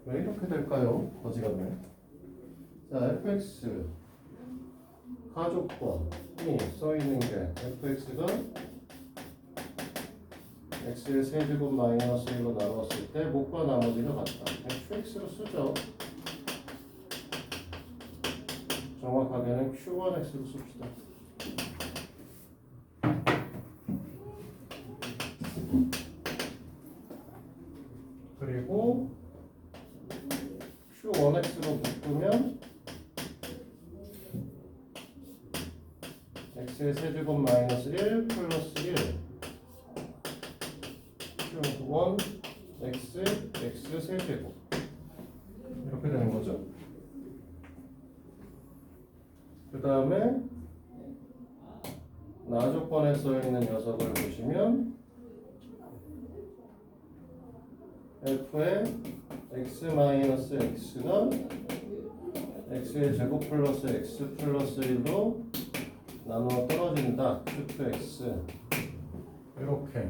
왜 이렇게 될까요? 거지같네. 자, fx 가족권이 써있는 게 fx가 x의 세제곱 마이너스 1로 나눴을 때 목과 나머지가 같다. qx로 쓰죠. 정확하게는 q1x로 씁시다. 그리고 q1x로 묶으면 x의 세제곱 마이너스 1 플러스 1 q1 x 세제곱 이렇게 되는 거죠. 그 다음에 나조건에 써있는 녀석을 보시면 f의 x-x가 x의 제곱 플러스 x 플러스 1로 나누어 떨어진다. qx 이렇게.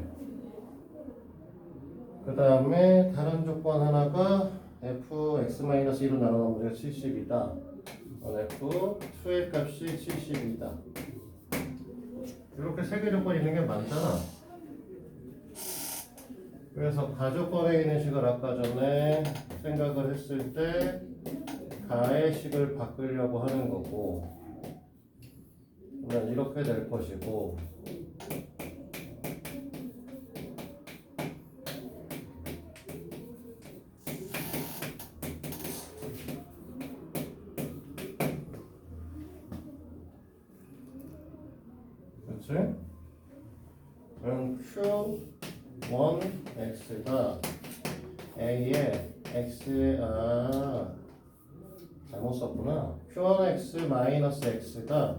그 다음에 다른 조건 하나가 f x-1로 나누면 우리가 70이다. f 2의 값이 70이다. 이렇게 세 개 조건이 있는 게 많잖아. 그래서 가조건에 있는 식을 아까 전에 생각을 했을 때 가의 식을 바꾸려고 하는 거고, 그러면 이렇게 될 것이고, 그렇지? 그럼 q1x가 a의 x의 잘못 썼구나. q1x 마이너스 x가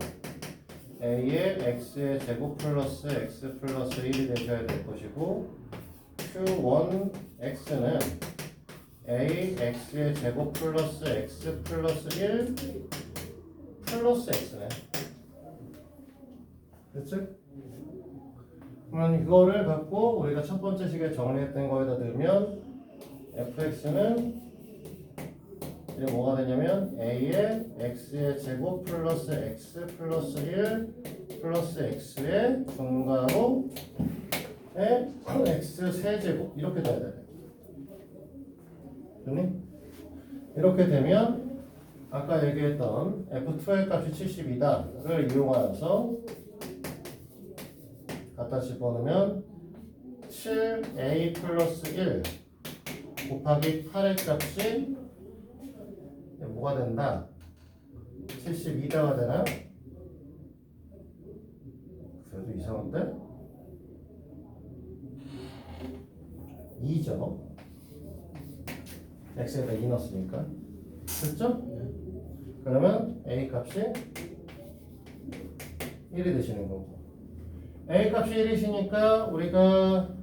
a의 x의 제곱 플러스 x 플러스 1이 되셔야 될 것이고, q1x는 a x의 제곱 플러스 x 플러스 1 플러스 x네. 그렇지? 그러면 이거를 갖고 우리가 첫 번째 식에 정리했던 거에다 넣으면 fx는 이게 뭐가 되냐면 a의 x의 제곱 플러스 x 플러스 1 플러스 x의 중괄호 의 x 세제곱 이렇게 돼야 돼. 됐니? 이렇게 되면 아까 얘기했던 f2의 값이 70이다를 이용하여서 갖다 집어넣으면 7a 플러스 1 곱하기 8의 값이 뭐가 된다? 72다가 되나? 그래도 이상한데? 2죠. x에다 2 넣었으니까. 됐죠? 그러면 a 값이 1이 되시는 거고, a 값이 1이시니까 우리가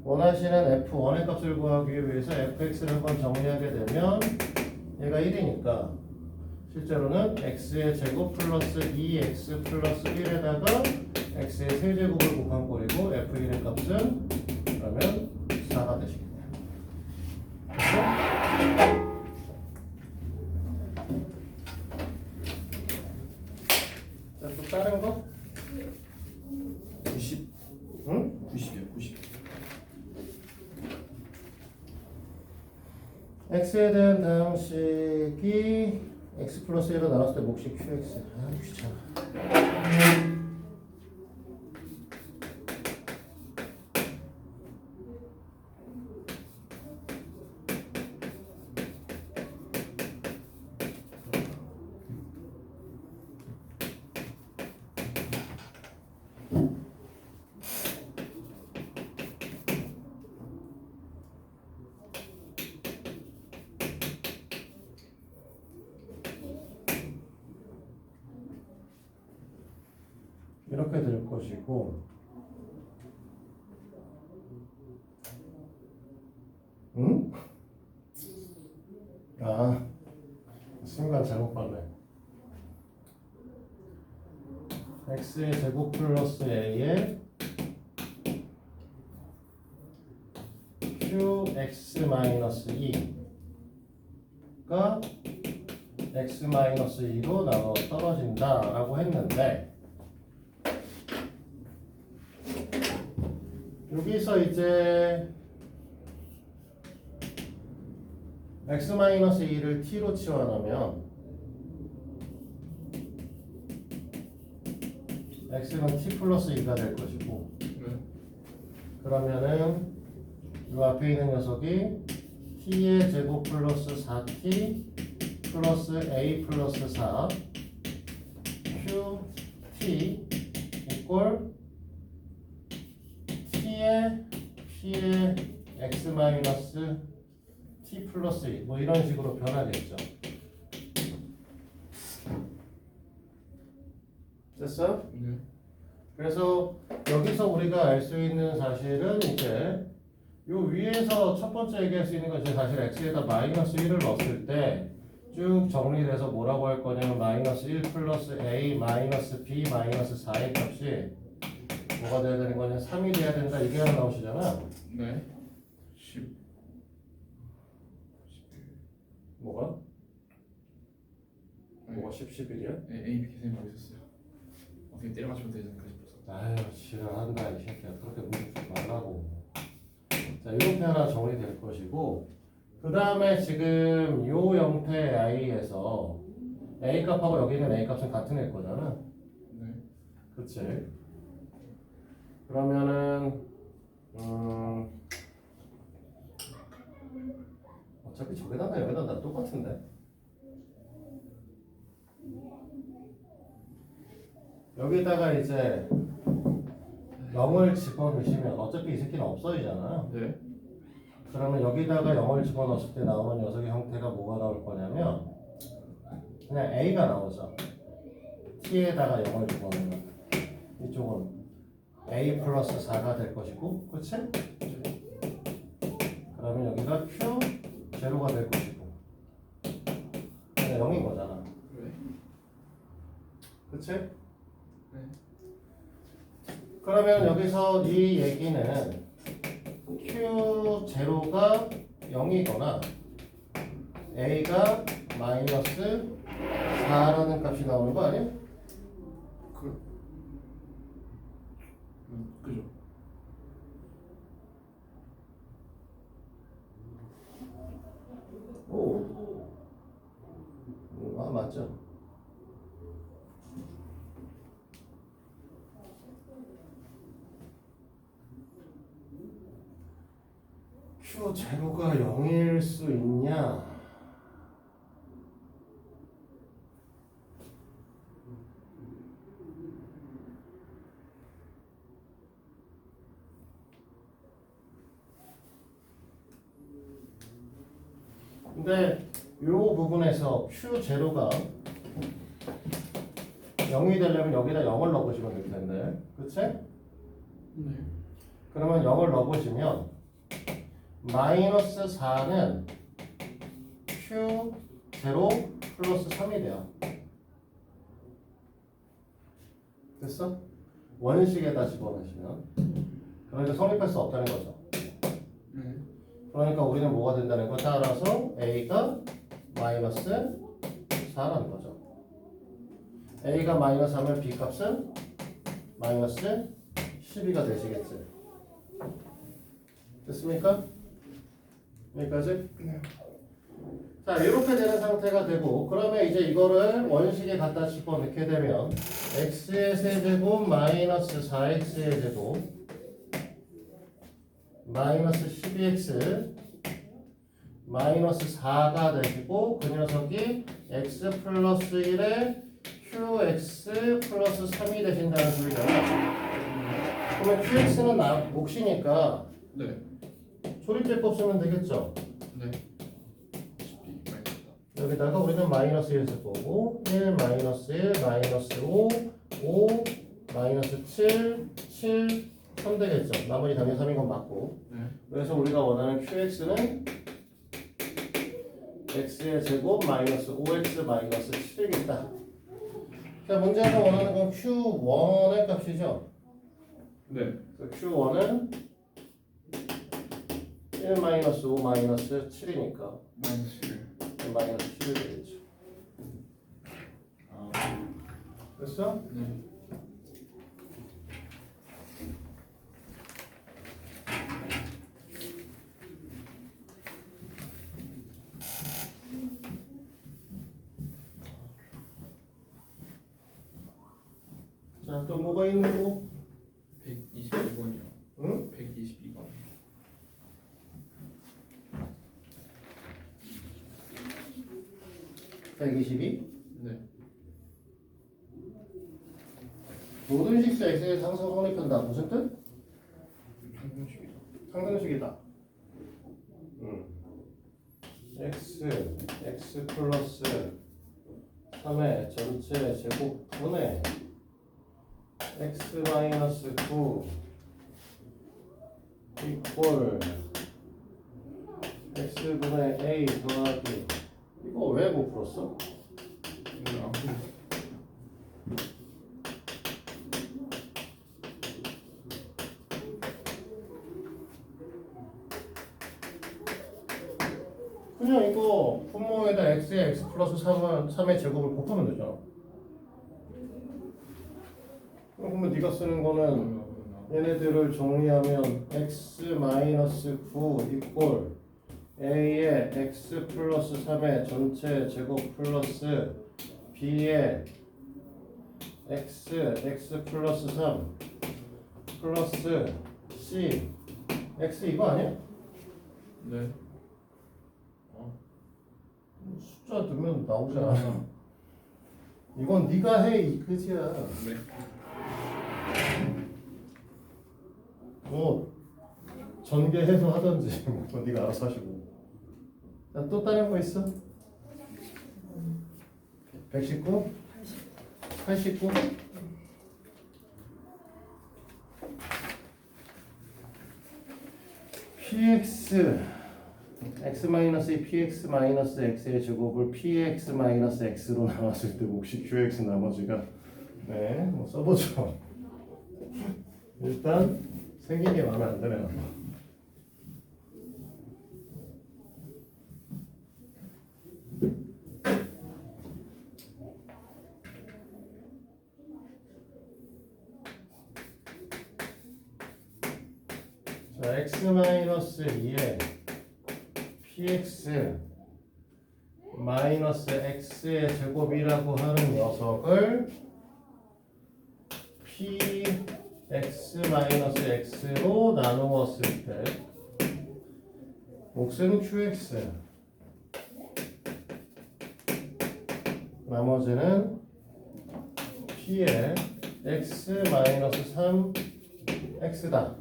원하시는 f1의 값을 구하기 위해서 fx를 한번 정리하게 되면 얘가 1이니까 실제로는 x의 제곱 플러스 2x 플러스 1에다가 x의 세제곱을 곱한 꼴이고 f1의 값은 그러면 4가 되시겠네요. 자, 또 다른 거? 90. 응? 90이요, 90. x에 대한 다항식이 x 플러스 1로 나눴을 때 몫이 qx. 아, 귀찮아. 이렇게 될 것이고, 응? 아, 순간 잘못 봤네. x의 제곱 플러스 a의 qx 마이너스 2 가 x-2로 나눠 떨어진다 라고 했는데 여기서 이제 x-2를 t로 치환하면 x는 t 플러스 2가 될 것이고 그러면은 이 앞에 있는 녀석이 t의 제곱 플러스 4t 플러스 a 플러스 4 qt 이꼴 t의 x 마이너스 t 플러스 2 뭐 이런 식으로 변하겠죠. 됐어요? 네. 그래서 여기서 우리가 알 수 있는 사실은 이제 요 위에서 첫 번째 얘기할 수 있는 건 이제 사실 x에다 마이너스 1을 넣었을 때 쭉 정리돼서 뭐라고 할 거냐면 마이너스 1 플러스 a 마이너스 b 마이너스 4의 값이 뭐가 돼야 되는 거냐 3이 돼야 된다 이게 하나 나오시잖아. 네. 10. 뭐가? 뭐가 10, 11이야? 네, A, B 계산하고 있었어요. 어떻게 때려 맞추면 되지 않을까 싶어서. 아유 지랄한다 이 새끼야. 그렇게 문제 주지 말라고. 자 이렇게 하나 정리될 것이고 그 다음에 지금 요 형태 i에서 a 값하고 여기 있는 a 값은 같은 애 거잖아. 네. 그치? 그러면은 어차피 저기다가 여기다 다 똑같은데 여기다가 이제 0을 집어넣으시면 어차피 이 새끼는 없어지잖아요. 네. 그러면 여기다가 0을 집어넣었을 때 나오는 녀석의 형태가 뭐가 나올 거냐면 그냥 a가 나오죠. t에다가 0을 집어넣으면 이쪽은 a 플러스 4가 될 것이고 그치? 그러면 여기가 q 제로가 될 것이고 그냥 0인 거잖아. 네. 그치? 네. 그러면 여기서 이 얘기는 q 제로가 0이거나 a가 마이너스 4라는 값이 나오는 거 아니야? 그죠. 오, 아 맞죠. q 제로가 0일 수 있냐? 근데 이 부분에서 Q0가 0이 되려면 여기다 0을 넣어보시면 될 텐데 그치? 네. 그러면 0을 넣어보시면 마이너스 4는 Q0 플러스 3이 돼요. 됐어? 원식에다 집어넣으시면 그러니까 성립할 수 없다는 거죠. 네. 그러니까 우리는 뭐가 된다는 거 따라서 a가 마이너스 4라는 거죠. a가 마이너스 3면 b 값은 마이너스 12가 되시겠지. 됐습니까? 여기까지? 네. 자 이렇게 되는 상태가 되고 그러면 이제 이거를 원식에 갖다 집어넣게 되면 x의 세제곱 마이너스 4x의 제곱 마이너스 12x 마이너스 4가 되고 그 녀석이 x 플러스 1에 qx 플러스 3이 되신다는 소리잖아. 그러면 qx는 몫이니까 네. 조립제법 쓰면 되겠죠. 네. 여기다가 우리는 마이너스 1 쓸 거고 1 마이너스 1 마이너스 5 5 마이너스 7 7 3 되겠죠. 나머지 당연히 3인 건 맞고. 네. 그래서 우리가 원하는 qx는 x의 제곱 마이너스 5x 마이너스 7이겠다. 자, 문제에서 원하는 건 q1의 값이죠. 네. q1은 1 마이너스 5 마이너스 7이니까 마이너스 1. 마이너스 10이 되겠죠. 아, 됐어? 네. 자, 또 뭐가 있는 거? 122번이요. 응? 122번. 122? 네. 모든 식수 x의 상승 성립한다. 무슨 뜻? 평균식이죠. 상등식이다. x 플러스 3의 전체 제곱분의 x 마이너스 9 이꼴 x분의 a 더하기 이거 왜 못 풀었어? 안 풀렸어. 그냥 이거 분모에다 x에 x 플러스 3의 제곱을 곱하면 되잖아. 그러면 네가 쓰는 거는 얘네들을 정리하면 x 마이너스 9 이꼴 a의 x 플러스 3의 전체 제곱 플러스 b의 x 플러스 3 플러스 c x 이거 아니야? 네. 숫자 넣으면 나오잖아. 이건 네가 해 이 끝이야. 네. 뭐 전개해서 하든지 뭐 네가 알아서 하시고. 자, 또 다른 거 있어? 119? 89? px x-2 px-x의 제곱을 px-x로 나왔을 때 몫이 qx 나머지가 네, 뭐 써보죠. 일단 생긴 게 마음에 안 드네요. 자, x-2에 px 마이너스 x의 제곱이라고 하는 녀석을 px 마이너스 x로 나누었을 때 몫은 qx 나머지는 p의 x 마이너스 3x다.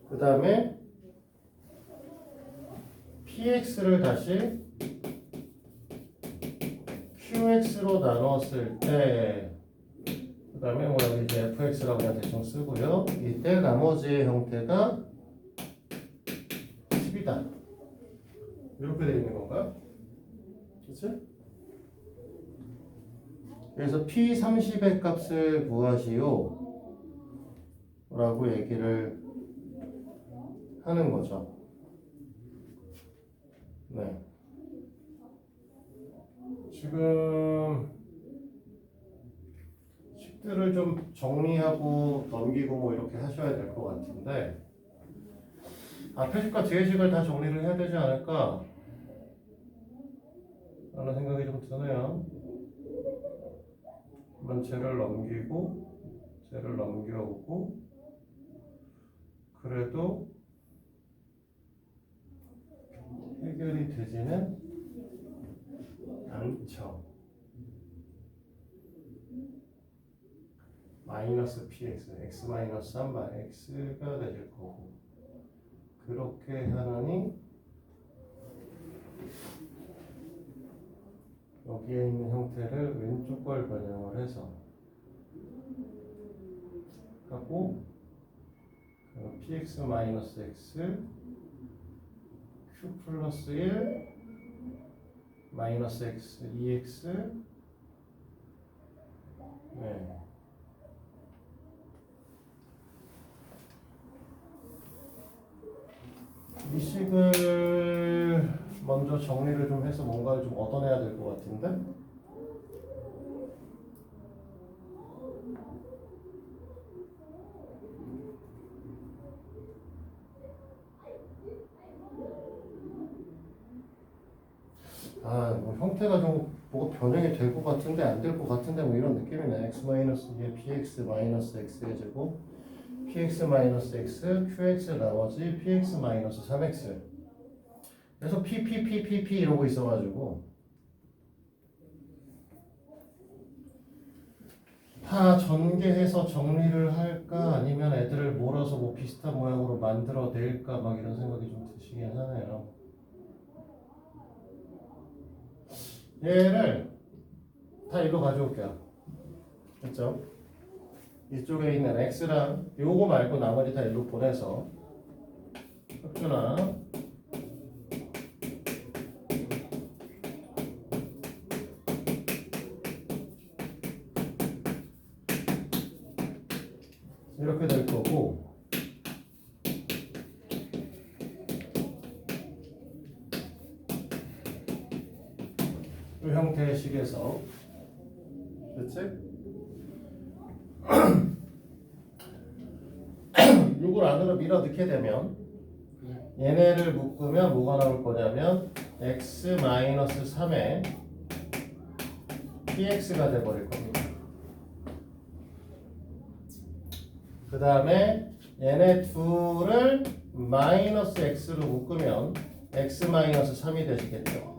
그 다음에 px를 다시 qx로 나눴을 때, 그 다음에 뭐 여기 이제 fx라고 그냥 대충 쓰고요. 이때 나머지의 형태가 10이다. 이렇게 되어 있는 건가? 그치? 그래서 p30의 값을 구하시오 라고 얘기를 하는 거죠. 네. 지금 식들을 좀 정리하고 넘기고 뭐 이렇게 하셔야 될 것 같은데 앞에 식과 뒤에 식을 다 정리를 해야 되지 않을까 라는 생각이 좀 드네요. 한번 쟤를 넘기고 쟤를 넘겨오고 그래도 해결이 되지는 않죠. 마이너스 px, x 마이너스 3 x가 되실 거고 그렇게 하느니 여기에 있는 형태를 왼쪽 걸 변형을 해서 하고 px 마이너스 x q 플러스 1 마이너스 x 2x 네. 이 식을 먼저 정리를 좀 해서 뭔가를 좀 얻어내야 될 것 같은데? 뭐 형태가 좀 뭐가 변형이 될 것 같은데 안 될 것 같은데 뭐 이런 느낌이네. x 마이너스 이게 px 마이너스 x의 제곱, px 마이너스 x, qx 나머지 px 마이너스 3x. 그래서 p 이러고 있어가지고 다 전개해서 정리를 할까 아니면 애들을 몰아서 뭐 비슷한 모양으로 만들어 낼까 막 이런 생각이 좀 드시긴 하네요. 얘를 다 일로 가져올게요. 그렇죠? 이쪽에 있는 x랑 요거 말고 나머지 다 일로 보내서 혁준아 이렇게 될 거고 이 형태의 식에서 그렇지? 이걸 안으로 밀어 넣게 되면 얘네를 묶으면 뭐가 나올 거냐면 x-3의 px가 돼버릴 겁니다. 그 다음에 얘네 둘을 마이너스 x로 묶으면 x-3이 되시겠죠.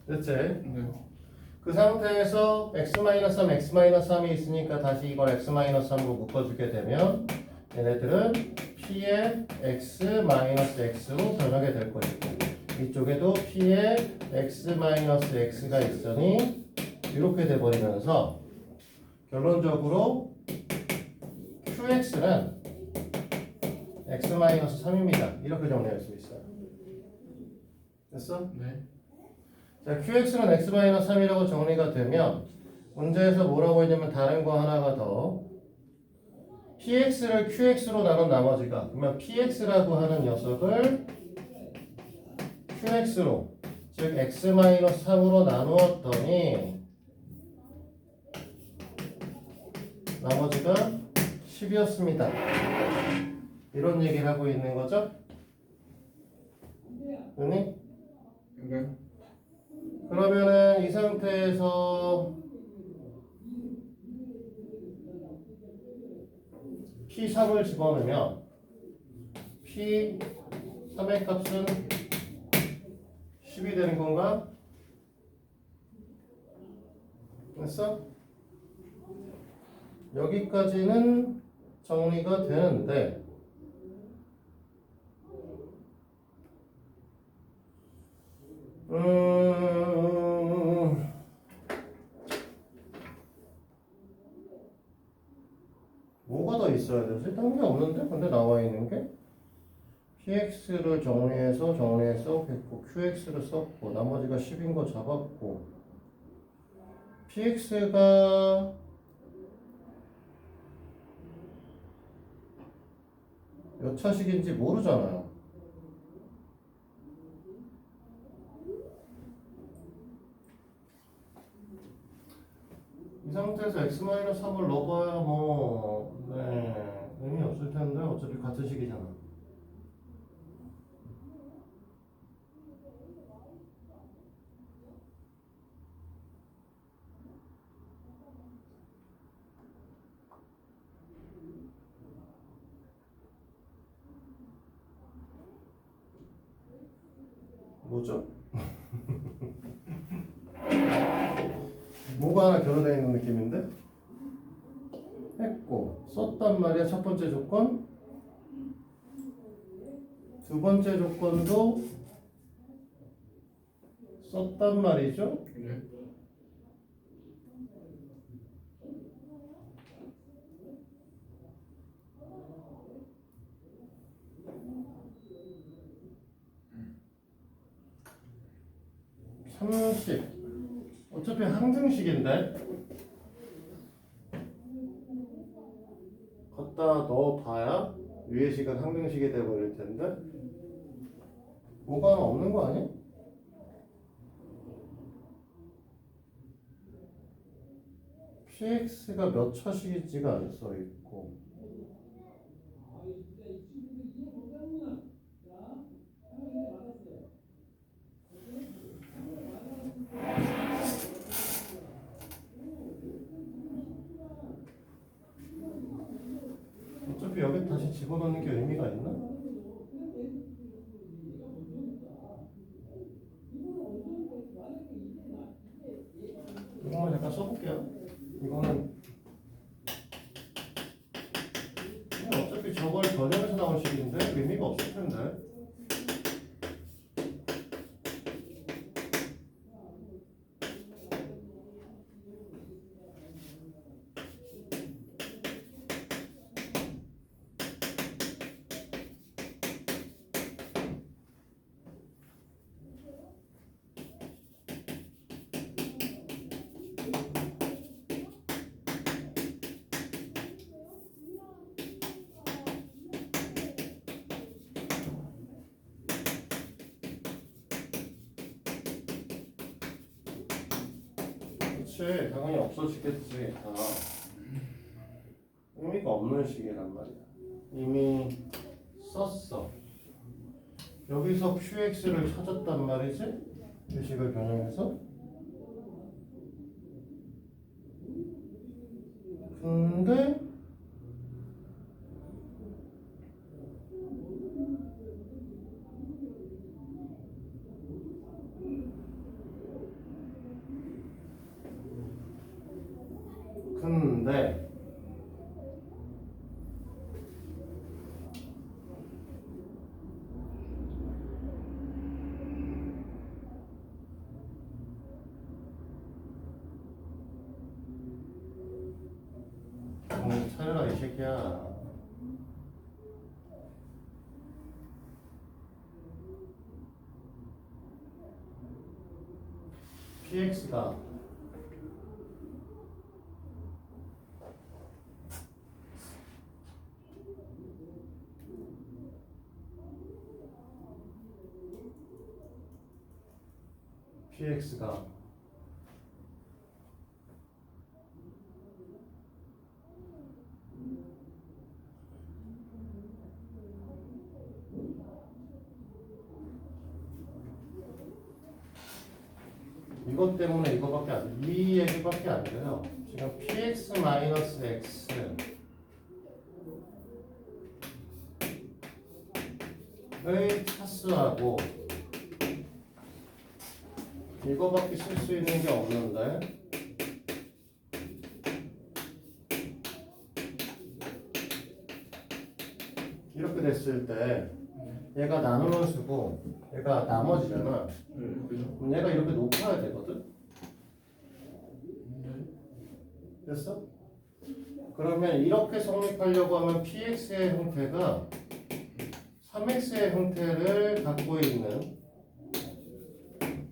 됐지? 네. 그 상태에서 x-3, x-3이 있으니까 다시 이걸 x-3으로 묶어주게 되면 얘네들은 p의 x-x로 변하게 될 것이고 이쪽에도 p의 x-x가 있으니 이렇게 돼버리면서 결론적으로 qx는 x-3입니다. 이렇게 정리할 수 있어요. 됐어? 네. 자, qx는 x-3이라고 정리가 되면 문제에서 뭐라고 했냐면 다른 거 하나가 더 px를 qx로 나눈 나머지가 그러면 px라고 하는 녀석을 qx로 즉 x-3으로 나누었더니 나머지가 10이었습니다. 이런 얘기를 하고 있는 거죠? 그니? 네. 그러면은 이 상태에서 P3을 집어넣으면 P3의 값은 10이 되는 건가? 됐어? 여기까지는 정리가 되는데 뭐가 더 있어야 되지? 딴 게 없는데? 근데 나와 있는 게 px를 정리해서 했고 qx를 썼고 나머지가 10인 거 잡았고 px가 몇 차식인지 모르잖아요. 이 상태에서 x-3을 넣어봐야 의미 없을 텐데 어차피 같은 식이잖아. 뭐죠? 뭐가 하나 결여되어 있는 느낌인데? 했고 썼단 말이야. 첫 번째 조건 두 번째 조건도 썼단 말이죠. 네. 어차피 항등식인데 갖다 넣어봐야 위의 식은 항등식이 돼버릴 텐데 뭐가 하나 없는 거 아니야? px가 몇 차식일지가 안 써있고 어차피 여기 다시 집어넣는 게 의미가 있나? 이거만 잠깐 써볼게요. 이거는 그냥 어차피 저걸 변형해서 나올 식인데 의미가 없을 텐데. 그치, 당연히 없어지겠지. 다 의미가 없는 식이란 말이야. 이미 썼어. 여기서 qx를 찾았단 말이지? 이 식을 변형해서. 근데 근데 차려라 이 새끼야. px가 이것 때문에 이거밖에 안 돼. 이 얘기밖에 안 돼요. 지금 px 마이너스 x의 차수하고 이거밖에 쓸 수 있는 게 없는데 이렇게 됐을 때 얘가 나누는 수고 얘가 나머지잖아. 그죠? 그럼 얘가 이렇게 높아야 되거든. 됐어? 그러면 이렇게 성립하려고 하면 px의 형태가 3x의 형태를 갖고 있는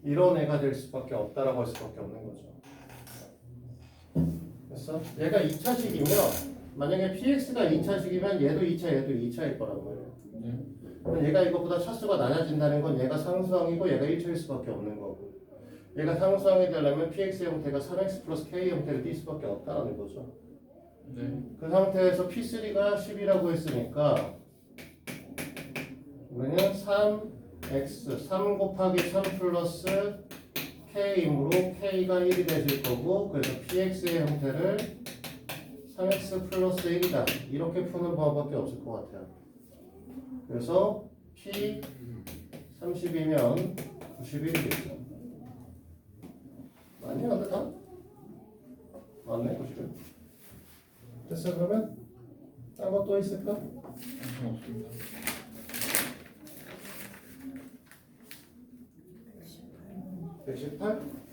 이런 애가 될 수밖에 없다라고 할 수밖에 없는 거죠. 됐어? 얘가 2차식이면 만약에 px가 2차식이면 얘도 2차 얘도 2차일 거란 말이야. 네. 그럼 얘가 이것보다 차수가 낮아진다는 건 얘가 상수항이고 얘가 1차일 수밖에 없는 거고 얘가 상수항이 되려면 px의 형태가 3x 플러스 k 형태를 띌 수밖에 없다는 거죠. 네. 그 상태에서 p3가 10이라고 했으니까 우리는 3x 3 곱하기 3 플러스 k이므로 k가 1이 되실 거고 그래서 px의 형태를 3x 플러스 1이다 이렇게 푸는 방법밖에 없을 것 같아요. 그래서 p 30이면 91이겠죠. 아니야 근데 다 맞네 91. 됐어 그러면 딴 거 또 있을까? 없습니다. 118?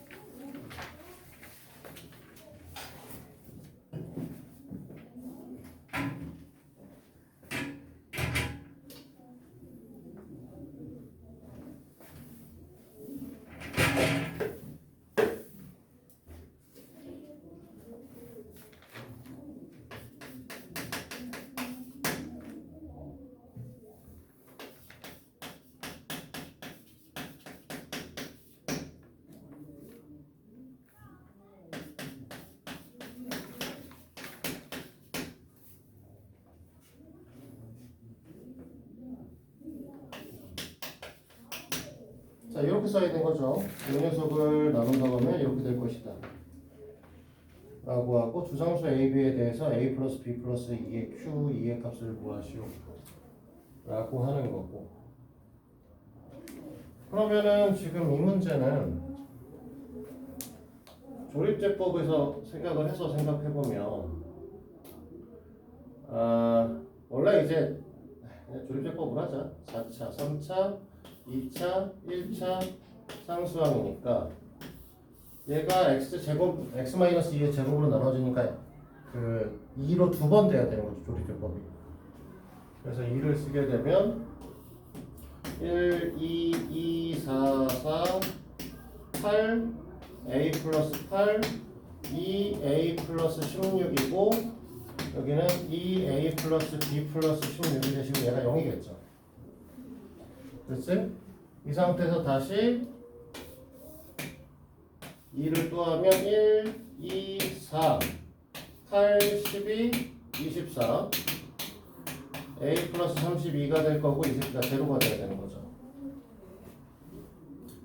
자, 이렇게 써있는 거죠. 이 녀석을 나눈다고 하면 이렇게 될 것이다 라고 하고 두상수 A, B에 대해서 A 플러스 B 플러스 2의 Q, 2의 값을 구하시오 라고 하는 거고, 그러면은 지금 이 문제는 조립제법에서 생각을 해서 생각해보면 원래 이제 그냥 조립제법을 하자. 4차, 3차, 2차, 1차 상수항이니까 얘가 x제곱, x-2의 제곱으로 나눠지니까 그 2로 두 번 돼야 되는 거죠, 조립제법이. 그래서 2를 쓰게 되면 1, 2, 2, 4, 4, 8, a 플러스 8, 2a 플러스 16이고 여기는 2a 플러스 b 플러스 16이 되시고 얘가 0이겠죠. 그렇지? 이 상태에서 다시 2를 또 하면 1, 2, 4, 8, 12, 24 a 플러스 32가 될 거고 24가 제로가 돼야 되는 거죠.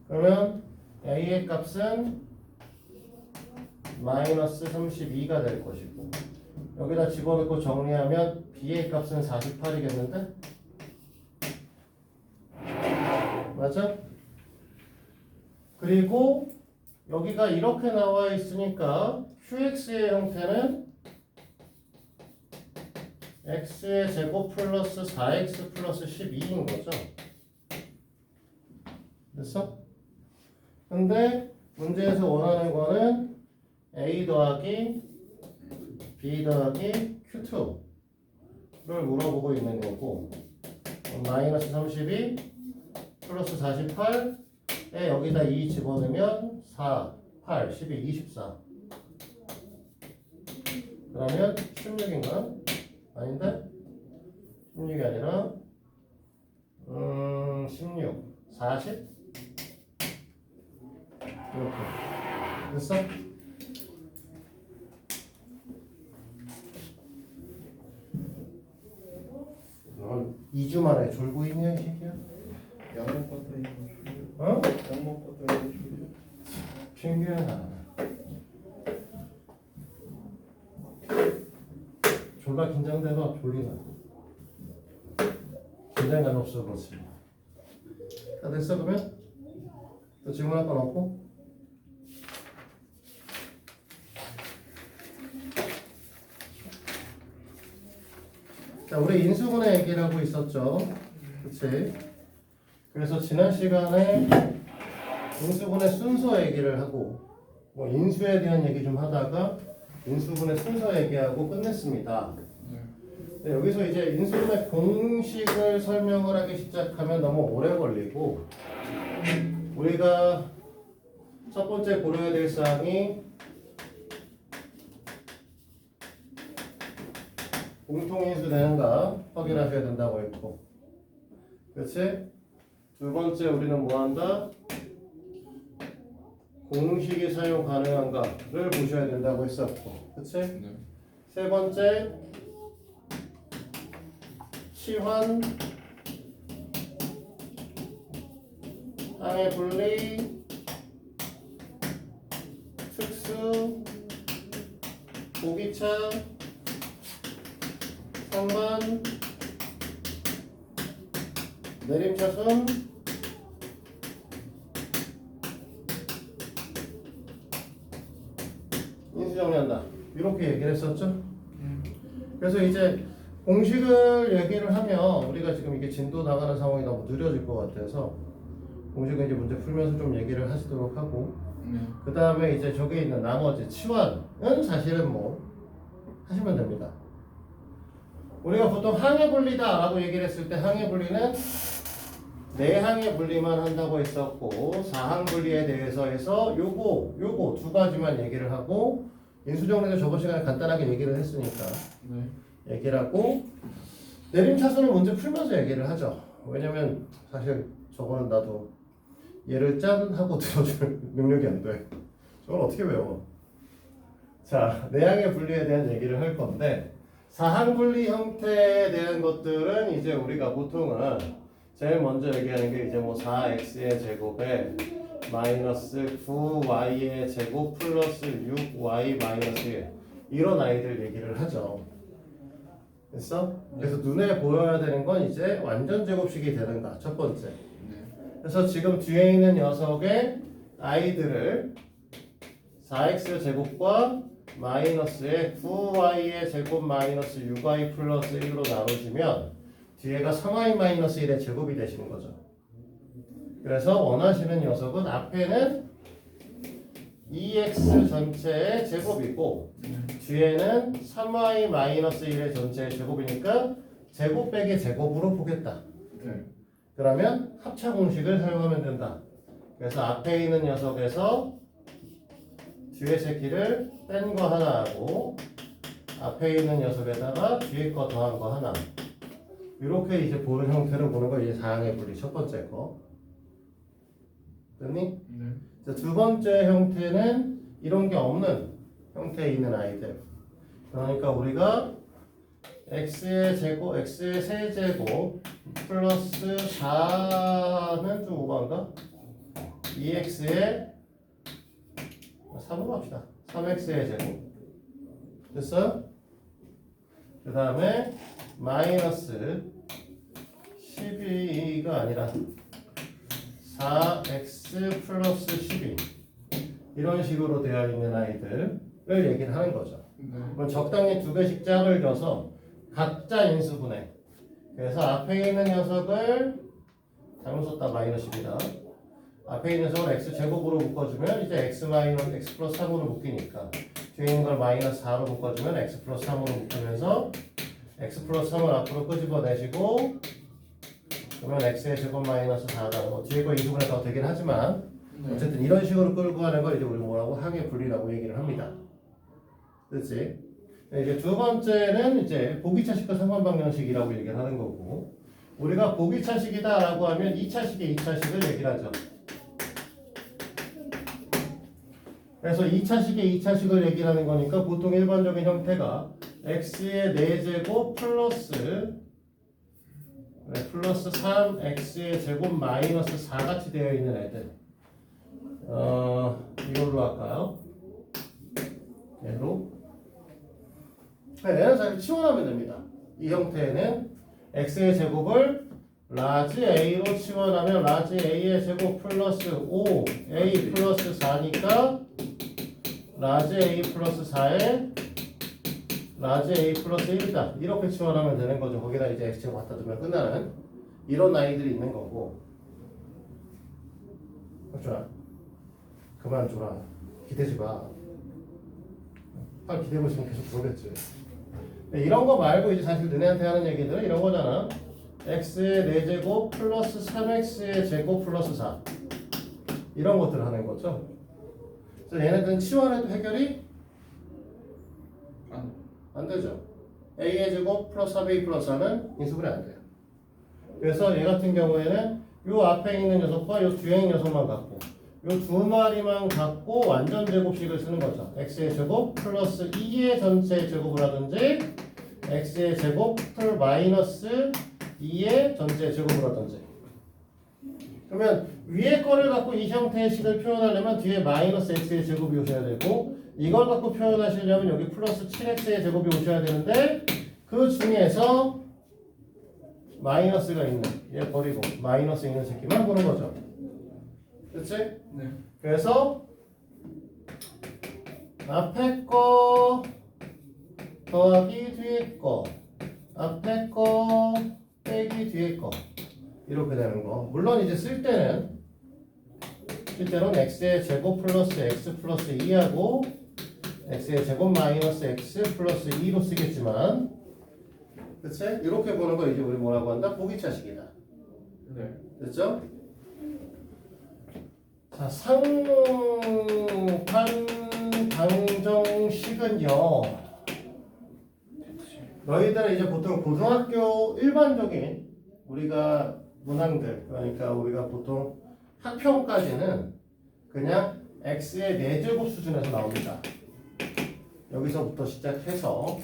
그러면 a의 값은 마이너스 32가 될 것이고 여기다 집어넣고 정리하면 b의 값은 48이겠는데? 맞아? 그리고 여기가 이렇게 나와 있으니까 qx의 형태는 x의 제곱 플러스 4x 플러스 12인 거죠. 됐어? 근데 문제에서 원하는 거는 a 더하기 b 더하기 q2를 물어보고 있는 거고, 마이너스 32 플러스 48에 여기다 2 집어넣으면 4, 8, 12, 24 그러면 16인가? 아닌데? 16이 아니라 16, 40 이렇게 됐어? 넌 2주 만에 졸고 있냐 이 새끼야? 양목 같은 거 어? 양목 같은 거 줄여. 신기하다. 졸라 긴장돼서 졸리나. 긴장감 없어 그렇지. 다 됐어 그러면? 또 질문할 건 없고? 자, 우리 인수분해 얘기를 하고 있었죠. 그치? 그래서 지난 시간에 인수분해 순서 얘기를 하고 뭐 인수에 대한 얘기 좀 하다가 인수분해 순서 얘기하고 끝냈습니다. 네, 여기서 이제 인수분해 공식을 설명을 하기 시작하면 너무 오래 걸리고 우리가 첫 번째 고려해야 될 사항이 공통인수 되는가 확인하셔야 된다고 했고, 그렇지? 두 번째 우리는 뭐 한다? 공식이 사용 가능한가를 보셔야 된다고 했었고, 그렇지? 네. 세 번째 치환, 항의 분리, 특수, 보기차, 상반, 내림차순, 인수정리한다. 이렇게 얘기를 했었죠. 그래서 이제 공식을 얘기를 하면 우리가 지금 이게 진도 나가는 상황이 너무 느려질 것 같아서 공식은 이제 문제 풀면서 좀 얘기를 하시도록 하고, 네. 그 다음에 이제 저기 있는 나머지 치환은 사실은 뭐 하시면 됩니다. 우리가 보통 항의 분리다 라고 얘기를 했을 때 항의 분리는 내항의 분리만 한다고 했었고, 사항 분리에 대해서 해서 요거 두 가지만 얘기를 하고, 인수정리도 저번 시간에 간단하게 얘기를 했으니까 네. 얘기를 하고, 내림차순은 문제 풀면서 얘기를 하죠. 왜냐면 사실 저거는 나도 얘를 짠 하고 들어줄 능력이 안 돼. 저걸 어떻게 외워? 자, 내항의 분리에 대한 얘기를 할 건데, 사항 분리 형태에 대한 것들은 이제 우리가 보통은 제일 먼저 얘기하는 게 이제 뭐 4x의 제곱에 마이너스 9y의 제곱 플러스 6y 마이너스 1 이런 아이들 얘기를 하죠. 됐어? 그래서 눈에 보여야 되는 건 이제 완전 제곱식이 되는가 첫 번째. 그래서 지금 뒤에 있는 녀석의 아이들을 4x 제곱과 마이너스의 9y의 제곱 마이너스 6y 플러스 1로 나누시면 뒤에가 3y 마이너스 1의 제곱이 되시는 거죠. 그래서 원하시는 녀석은 앞에는 2x 전체의 제곱이고 뒤에는 3y 마이너스 1의 전체의 제곱이니까 제곱 빼기 제곱으로 보겠다. 네. 그러면 합차 공식을 사용하면 된다. 그래서 앞에 있는 녀석에서 뒤에 새끼를 뺀 거 하나 하고 앞에 있는 녀석에다가 뒤에 거 더한 거 하나. 이렇게 이제 보는 형태로 보는 거 이제 4항의 분리 첫 번째 거. 됐니? 네. 두 번째 형태는 이런 게 없는 형태에 있는 아이들. 그러니까 우리가 x의 제곱, x의 세제곱 플러스 4는 좀 오반가? 2x의 3으로 합시다. 3x의 제곱. 됐어요? 그 다음에 마이너스 12가 아니라 4x 플러스 12 이런 식으로 되어 있는 아이들을 얘기를 하는 거죠. 그럼 적당히 두 개씩 짝을 줘서 각자 인수분해. 그래서 앞에 있는 녀석을 잘못 썼다 마이너스 10이다. 앞에 있는 녀석을 x 제곱으로 묶어주면 이제 x 마이너스 x 플러스 3으로 묶이니까 뒤에 있는 걸 마이너스 4로 묶어주면 x 플러스 3으로 묶으면서 x 플러스 3을 앞으로 끄집어내시고 그러면 x의 제곱 마이너스 4다. 뭐 뒤에 거 인수분해 더 되긴 하지만 어쨌든 이런 식으로 끌고 가는 걸 이제 우리 뭐라고 항의 분리라고 얘기를 합니다. 그렇지? 이제 두 번째는 이제 보기차식과 상관방정식이라고 얘기를 하는 거고 우리가 보기차식이다라고 하면 2차식의 2차식을 얘기를 하죠. 그래서 2차식의 2차식을 얘기하는 거니까 보통 일반적인 형태가 x의 4제곱 플러스 3x의 제곱 마이너스 4같이 되어 있는 애들 이걸로 할까요? 얘로 얘는 잘 치워나면 됩니다. 이 형태에는 x의 제곱을 라지 a로 치워나면 라지 a의 제곱 플러스 5a 플러스 4니까 라지 a 플러스 4에 라지 a 플러스 1이다. 이렇게 치워나면 되는 거죠. 거기다 이제 x제곱 갖다 두면 끝나는 이런 아이들이 있는 거고. 좋아. 그만 줘라. 기대지 마. 기대고 있으면 계속 그러겠지. 이런 거 말고 이제 사실 너네한테 하는 얘기들은 이런 거잖아. x의 4제곱 플러스 3x의 제곱 플러스 4 이런 것들을 하는 거죠. 그래서 얘네들은 치환해도 해결이 안 되죠. a의 제곱 플러스 4b 플러스 4는 인수분해 안 돼요. 그래서 얘 같은 경우에는 요 앞에 있는 녀석과 요 뒤에 있는 녀석만 갖고 요 두 마리만 갖고 완전 제곱식을 쓰는 거죠. x의 제곱 플러스 2의 전체 제곱을 하든지 x의 제곱 플 마이너스 2의 전체 제곱을 하든지. 그러면 위에 거를 갖고 이 형태의 식을 표현하려면 뒤에 마이너스 x의 제곱이 오셔야 되고 이걸 갖고 표현하시려면 여기 플러스 7x의 제곱이 오셔야 되는데 그 중에서 마이너스가 있는 얘 버리고 마이너스 있는 새끼만 보는 거죠. 그렇지? 네. 그래서 앞에 거 더하기 뒤에 거 앞에 거 빼기 뒤에 거 이렇게 되는 거. 물론 이제 쓸 때는 실제로는 x의 제곱 플러스 x 플러스 2하고 x의 제곱 마이너스 x 플러스 2로 쓰겠지만 그치? 이렇게 보는 거 이제 우리 뭐라고 한다? 보기차식이다. 네. 됐죠? 자, 상반방정식은요. 너희들은 이제 보통 고등학교 일반적인 우리가 문항들 그러니까 우리가 보통 학평까지는 그냥 x의 4제곱 수준에서 나옵니다. 여기서부터 시작해서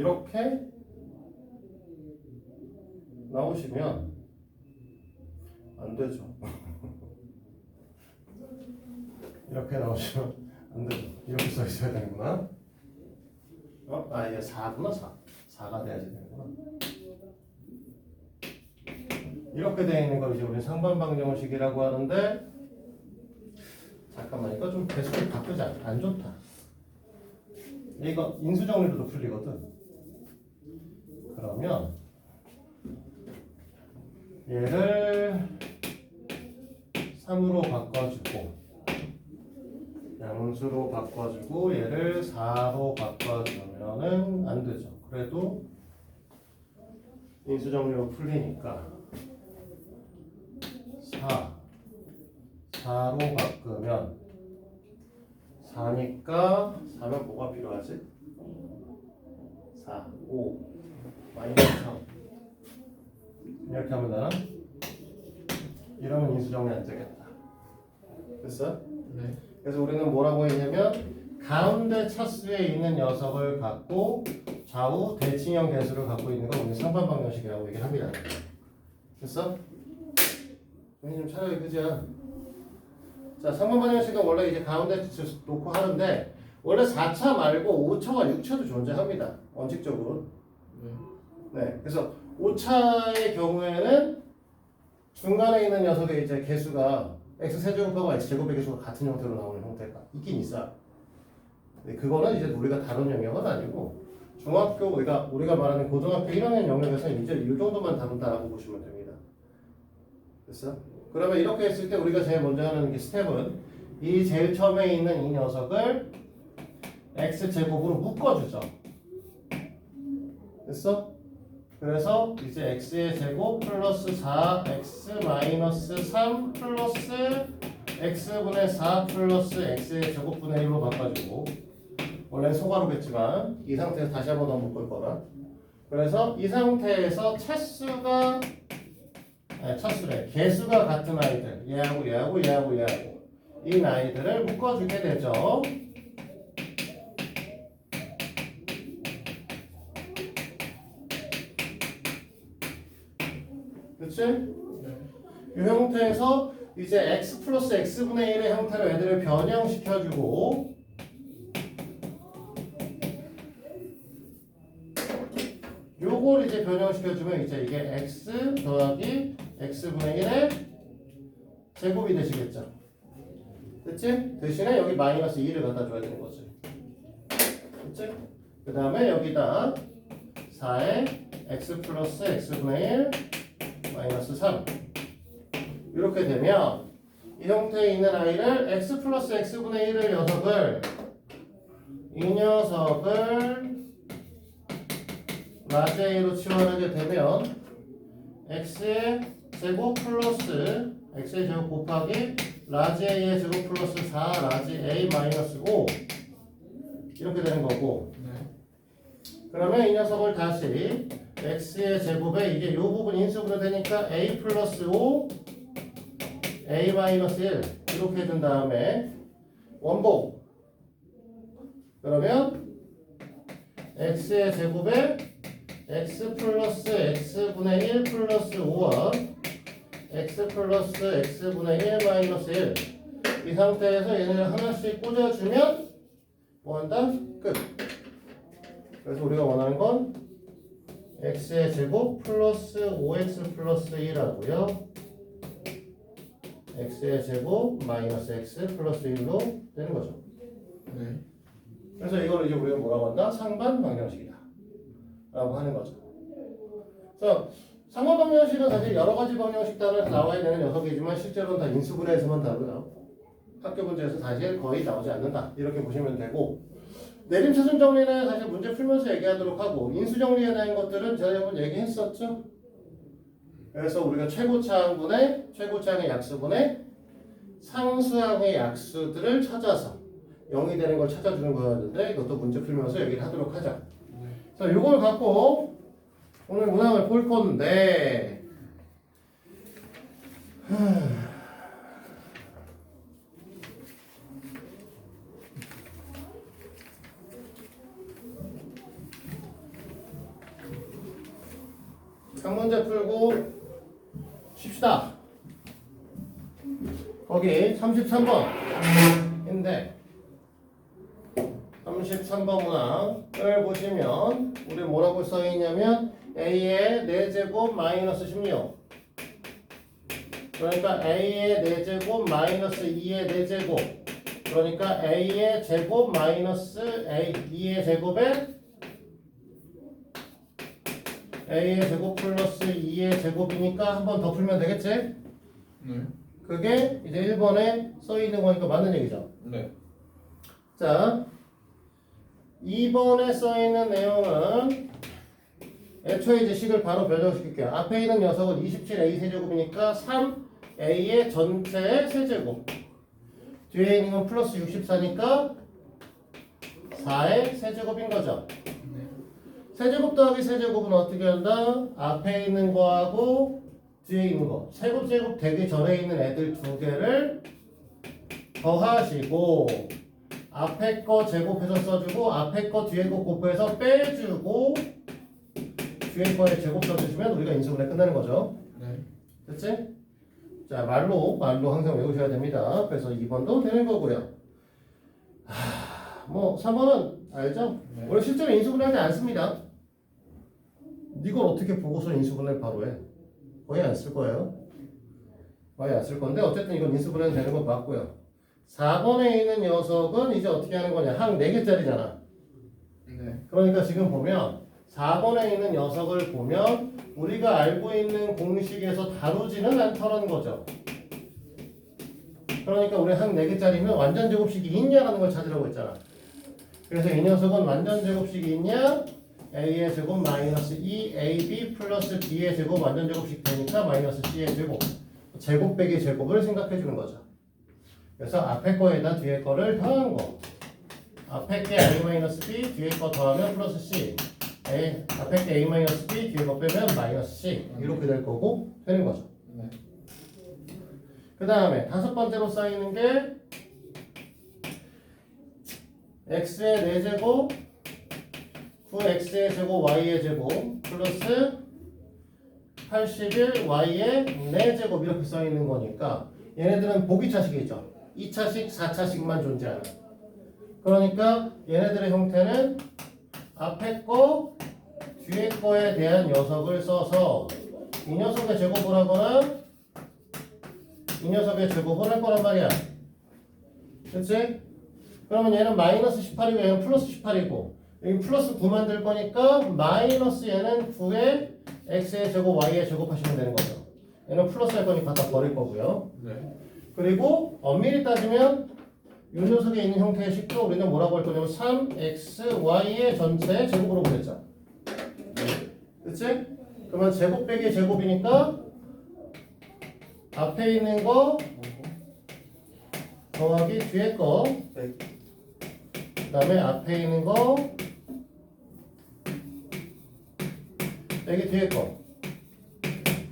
이렇게 나오시면 안 되죠. 이렇게 나오시면 안 되죠. 이렇게 써 있어야 되는구나. 이게 4구나 4. 4가 돼야지 되는구나. 이렇게 되어 있는 걸 이제 우리 상반방정식이라고 하는데, 잠깐만, 이거 좀 개수를 바꾸자. 안 좋다. 이거 인수정리로도 풀리거든. 그러면 얘를 3으로 바꿔주고, 양수로 바꿔주고, 얘를 4로 바꿔주면은 안 되죠. 그래도 인수정리로 풀리니까 4로 바꾸면 4니까 4면 뭐가 필요하지? 4, 5, 마이너스 3 이렇게 하면 되나? 이러면 인수정리 안 되겠다. 됐어? 네. 그래서 우리는 뭐라고 했냐면 가운데 차수에 있는 녀석을 갖고 좌우 대칭형 개수를 갖고 있는 걸 우리는 상반방정식이라고 얘기를 합니다. 됐어? 정신 좀 차려야 그죠? 자, 상반방정식은 원래 이제 가운데 놓고 하는데 원래 4차 말고 5차와 6차도 존재합니다. 원칙적으로. 네, 그래서 5차의 경우에는 중간에 있는 녀석의 이제 개수가 x세제곱하고 x제곱의 개수가 같은 형태로 나오는 형태가 있긴 있어. 근데 그거는 이제 우리가 다룬 영역은 아니고 중학교 우리가 말하는 고등학교 1학년 영역에서는 이제 이 정도만 다룬다라고 보시면 됩니다. 됐어? 그러면 이렇게 했을 때 우리가 제일 먼저 하는 게 스텝은 이 제일 처음에 있는 이 녀석을 x제곱으로 묶어주죠. 됐어? 그래서 이제 x의 제곱 플러스 4x 마이너스 3 플러스 x분의 4 플러스 x의 제곱분의 1로 바꿔주고, 원래는 소괄호겠지만 이 상태에서 다시 한번 더 묶을 거라. 그래서 이 상태에서 차수래 개수가 같은 아이들, 얘하고 이 아이들을 묶어주게 되죠. 그치? 이 형태에서 이제 x 플러스 x분의 1의 형태로 애들을 변형시켜주고, 요걸 이제 변형시켜주면 이제 이게 x 더하기 x분의 1의 제곱이 되시겠죠. 됐지? 대신에 여기 마이너스 2를 갖다 줘야 되는 거지. 됐지? 그 다음에 여기다 4의 x 플러스 x분의 1 마이너스 3 이렇게 되면 이 형태에 있는 아이를 x 플러스 x분의 1의 이 녀석을 라지 A로 치환하게 되면 x의 제곱 플러스 x의 제곱 곱하기 라지 A의 제곱 플러스 4 라지 A 마이너스 5 이렇게 되는 거고, 그러면 이 녀석을 다시 x의 제곱에 이게 요 부분 인수분해 되니까 a 플러스 5 a 마이너스 1 이렇게 된 다음에 원복, 그러면 x의 제곱에 x 플러스 x분의 1 플러스 5와 x 플러스 x분의 1 마이너스 1 이 상태에서 얘네를 하나씩 꽂아주면 뭐한다? 끝. 그래서 우리가 원하는 건 x의 제곱 플러스 5x 플러스 1하고요. x의 제곱 마이너스 x 플러스 1로 되는 거죠. 네. 그래서 이걸 이제 우리가 뭐라고 한다? 상반 방정식이다 라고 하는 거죠. 그래서 상반 방정식은 사실 여러 가지 방정식 따라서 나와야 되는 녀석이지만 실제로는 다 인수분해에서만 다루죠. 학교 문제에서 사실 거의 나오지 않는다 이렇게 보시면 되고, 내림차순 정리는 사실 문제 풀면서 얘기하도록 하고, 인수 정리에 대한 것들은 제가 한번 얘기했었죠. 그래서 우리가 최고차항의 약수분의 상수항의 약수들을 찾아서 0이 되는 걸 찾아주는 거였는데, 이것도 문제 풀면서 얘기를 하도록 하자. 그래서 이걸 갖고 오늘 문항을 볼 건데, 한 문제 풀고 쉽시다. 거기 33번인데 33번 문항을 보시면 우리 뭐라고 써있냐면 A의 4제곱 마이너스 16 그러니까 A의 4제곱 마이너스 2의 4제곱 그러니까 A의 제곱 마이너스 A 2의 제곱에 A의 제곱 플러스 2의 제곱이니까 한 번 더 풀면 되겠지? 네. 그게 이제 1번에 써있는 거니까 맞는 얘기죠. 네. 자 2번에 써있는 내용은 애초에 이제 식을 바로 변형시킬게요. 앞에 있는 녀석은 27A 세제곱이니까 3A의 전체 세제곱 뒤에 있는 건 플러스 64니까 4의 세제곱인 거죠. 세제곱 더하기 세제곱은 어떻게 한다? 앞에 있는 거하고 뒤에 있는 거 세곱 제곱 되기 전에 있는 애들 두 개를 더하시고 앞에 거 제곱해서 써주고 앞에 거 뒤에 거 곱해서 빼주고 뒤에 거에 제곱 써주시면 우리가 인수분해 끝나는 거죠. 네. 됐지? 자 말로 항상 외우셔야 됩니다. 그래서 2번도 되는 거고요. 뭐 3번은 알죠? 네. 원래 실제로 인수분해하지 않습니다. 이걸 어떻게 보고서 인수분해를 바로 해? 거의 안 쓸 거예요. 거의 안 쓸 건데 어쨌든 이건 인수분해는 되는 건 맞고요. 4번에 있는 녀석은 이제 어떻게 하는 거냐? 항 4개짜리잖아. 네. 그러니까 지금 보면 4번에 있는 녀석을 보면 우리가 알고 있는 공식에서 다루지는 않더라는 거죠. 그러니까 우리 항 4개짜리면 완전 제곱식이 있냐라는 걸 찾으라고 했잖아. 그래서 이 녀석은 완전 제곱식이 있냐? A의 제곱 마이너스 2AB 플러스 B의 제곱 완전 제곱식 되니까 마이너스 C의 제곱 제곱 빼기 제곱을 생각해 주는 거죠. 그래서 앞에 거에다 뒤에 거를 더한 거 앞에 게 A-B 뒤에 거 더하면 플러스 C 앞에 게 A-B 뒤에 거 빼면 마이너스 C 이렇게 될 거고 되는 거죠. 네. 그 다음에 다섯 번째로 쌓이는 게 x의 4제곱 9x의 제곱 y의 제곱 플러스 81y의 4제곱 이렇게 써있는 거니까 얘네들은 보기차식이죠. 2차식, 4차식만 존재하는. 그러니까 얘네들의 형태는 앞에 거, 뒤에 거에 대한 녀석을 써서 이 녀석의 제곱을 하거나 이 녀석의 제곱을 할 거란 말이야. 그치? 그러면 얘는 마이너스 18이고 얘는 플러스 18이고 여기 플러스 9 만들 거니까 마이너스 얘는 9에 x의 제곱 y의 제곱 하시면 되는 거죠. 얘는 플러스 할 거니까 갖다 버릴 거고요. 네. 그리고 엄밀히 따지면 이 녀석에 있는 형태의 식도 우리는 뭐라고 할 거냐면 3xy의 전체 제곱으로 보냈죠. 그치? 그러면 제곱 빼기 제곱이니까 앞에 있는 거 더하기 뒤에 거 그 다음에 앞에 있는 거 빼기 뒤에 거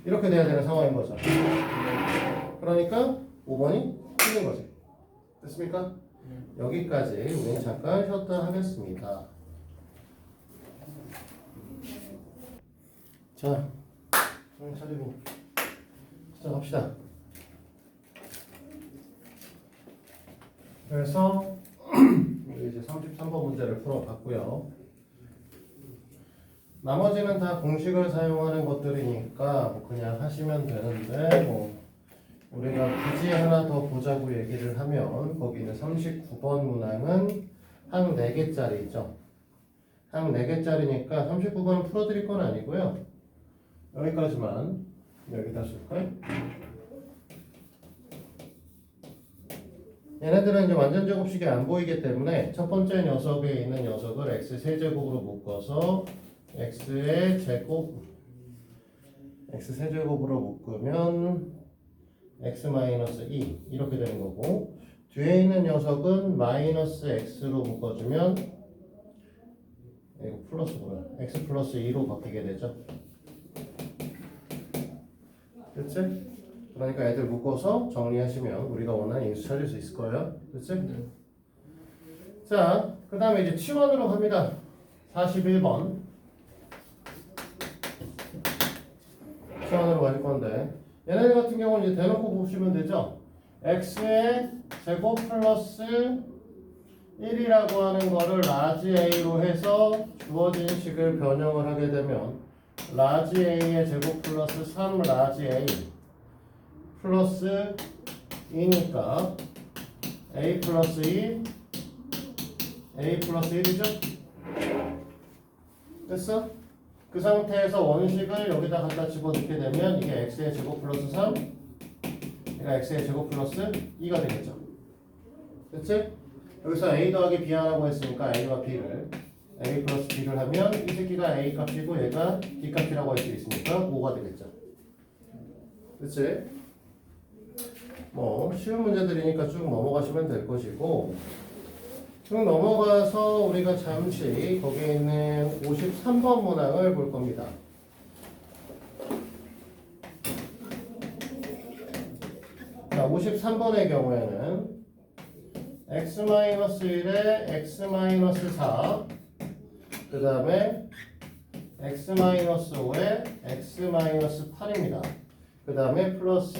이렇게 돼야 되는 상황인 거죠. 그러니까 5번이 틀린 거지. 됐습니까? 여기까지 우리는 잠깐 쉬었다 하겠습니다. 자, 정신 차리고 시작합시다. 그래서 우리 이제 33번 문제를 풀어봤고요. 나머지는 다 공식을 사용하는 것들이니까 뭐 그냥 하시면 되는데 뭐 우리가 굳이 하나 더 보자고 얘기를 하면 거기는 39번 문항은 항 4개짜리죠. 항 4개짜리니까 39번은 풀어드릴 건 아니고요. 여기까지만 여기다 쓸까요? 얘네들은 이제 완전 제곱식이 안 보이기 때문에 첫 번째 녀석에 있는 녀석을 x 세제곱으로 묶어서 x의 제곱 x 세제곱으로 묶으면 x-2 이렇게 되는 거고 뒤에 있는 녀석은 마이너스 x로 묶어주면 이거 플러스구나 x 플러스 2로 바뀌게 되죠. 그치? 그러니까 애들 묶어서 정리하시면 우리가 원하는 인수 찾을 수 있을 거예요. 그치? 네. 자, 그 다음에 이제 치원으로 갑니다. 41번 치환으로 가질 건데 얘네들 같은 경우는 이제 대놓고 보시면 되죠. x의 제곱 플러스 1이라고 하는 거를 라지 a로 해서 주어진 식을 변형을 하게 되면 라지 a의 제곱 플러스 3 라지 a 플러스 2니까 a 플러스 2 a 플러스 1이죠? 됐어? 그 상태에서 원식을 여기다 갖다 집어넣게 되면 이게 x의 제곱 플러스 3 얘가 x의 제곱 플러스 2가 되겠죠. 됐지? 여기서 a 더하기 b 하라고 했으니까 a와 b를 a 플러스 b를 하면 이 새끼가 a 값이고 얘가 b 값이라고 할 수 있으니까 5가 되겠죠. 됐지? 뭐 쉬운 문제들이니까 쭉 넘어가시면 될 것이고 쭉 넘어가서 우리가 잠시 거기에 있는 53번 문항을 볼 겁니다. 자, 53번의 경우에는 x-1에 x-4 그 다음에 x-5에 x-8입니다. 그 다음에 플러스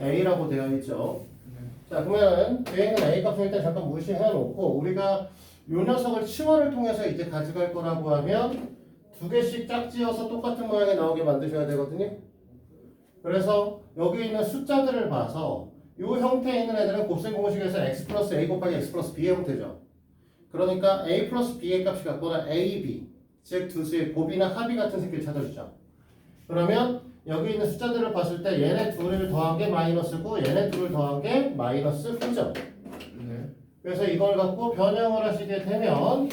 a라고 되어 있죠. 자, 그러면 뒤에 있는 a 값을 일단 잠깐 무시해 놓고 우리가 이 녀석을 치환을 통해서 이제 가져갈 거라고 하면 두 개씩 짝지어서 똑같은 모양이 나오게 만드셔야 되거든요. 그래서 여기 있는 숫자들을 봐서 이 형태에 있는 애들은 곱셈 공식에서 x 플러스 a 곱하기 x 플러스 b의 형태죠. 그러니까 a 플러스 b의 값이 같거나 a, b 즉 두 수의 곱이나 합이 같은 새끼를 찾아주죠. 그러면 여기 있는 숫자들을 봤을 때 얘네 둘을 더한 게 마이너스고 얘네 둘을 더한 게 마이너스 9죠. 네. 그래서 이걸 갖고 변형을 하시게 되면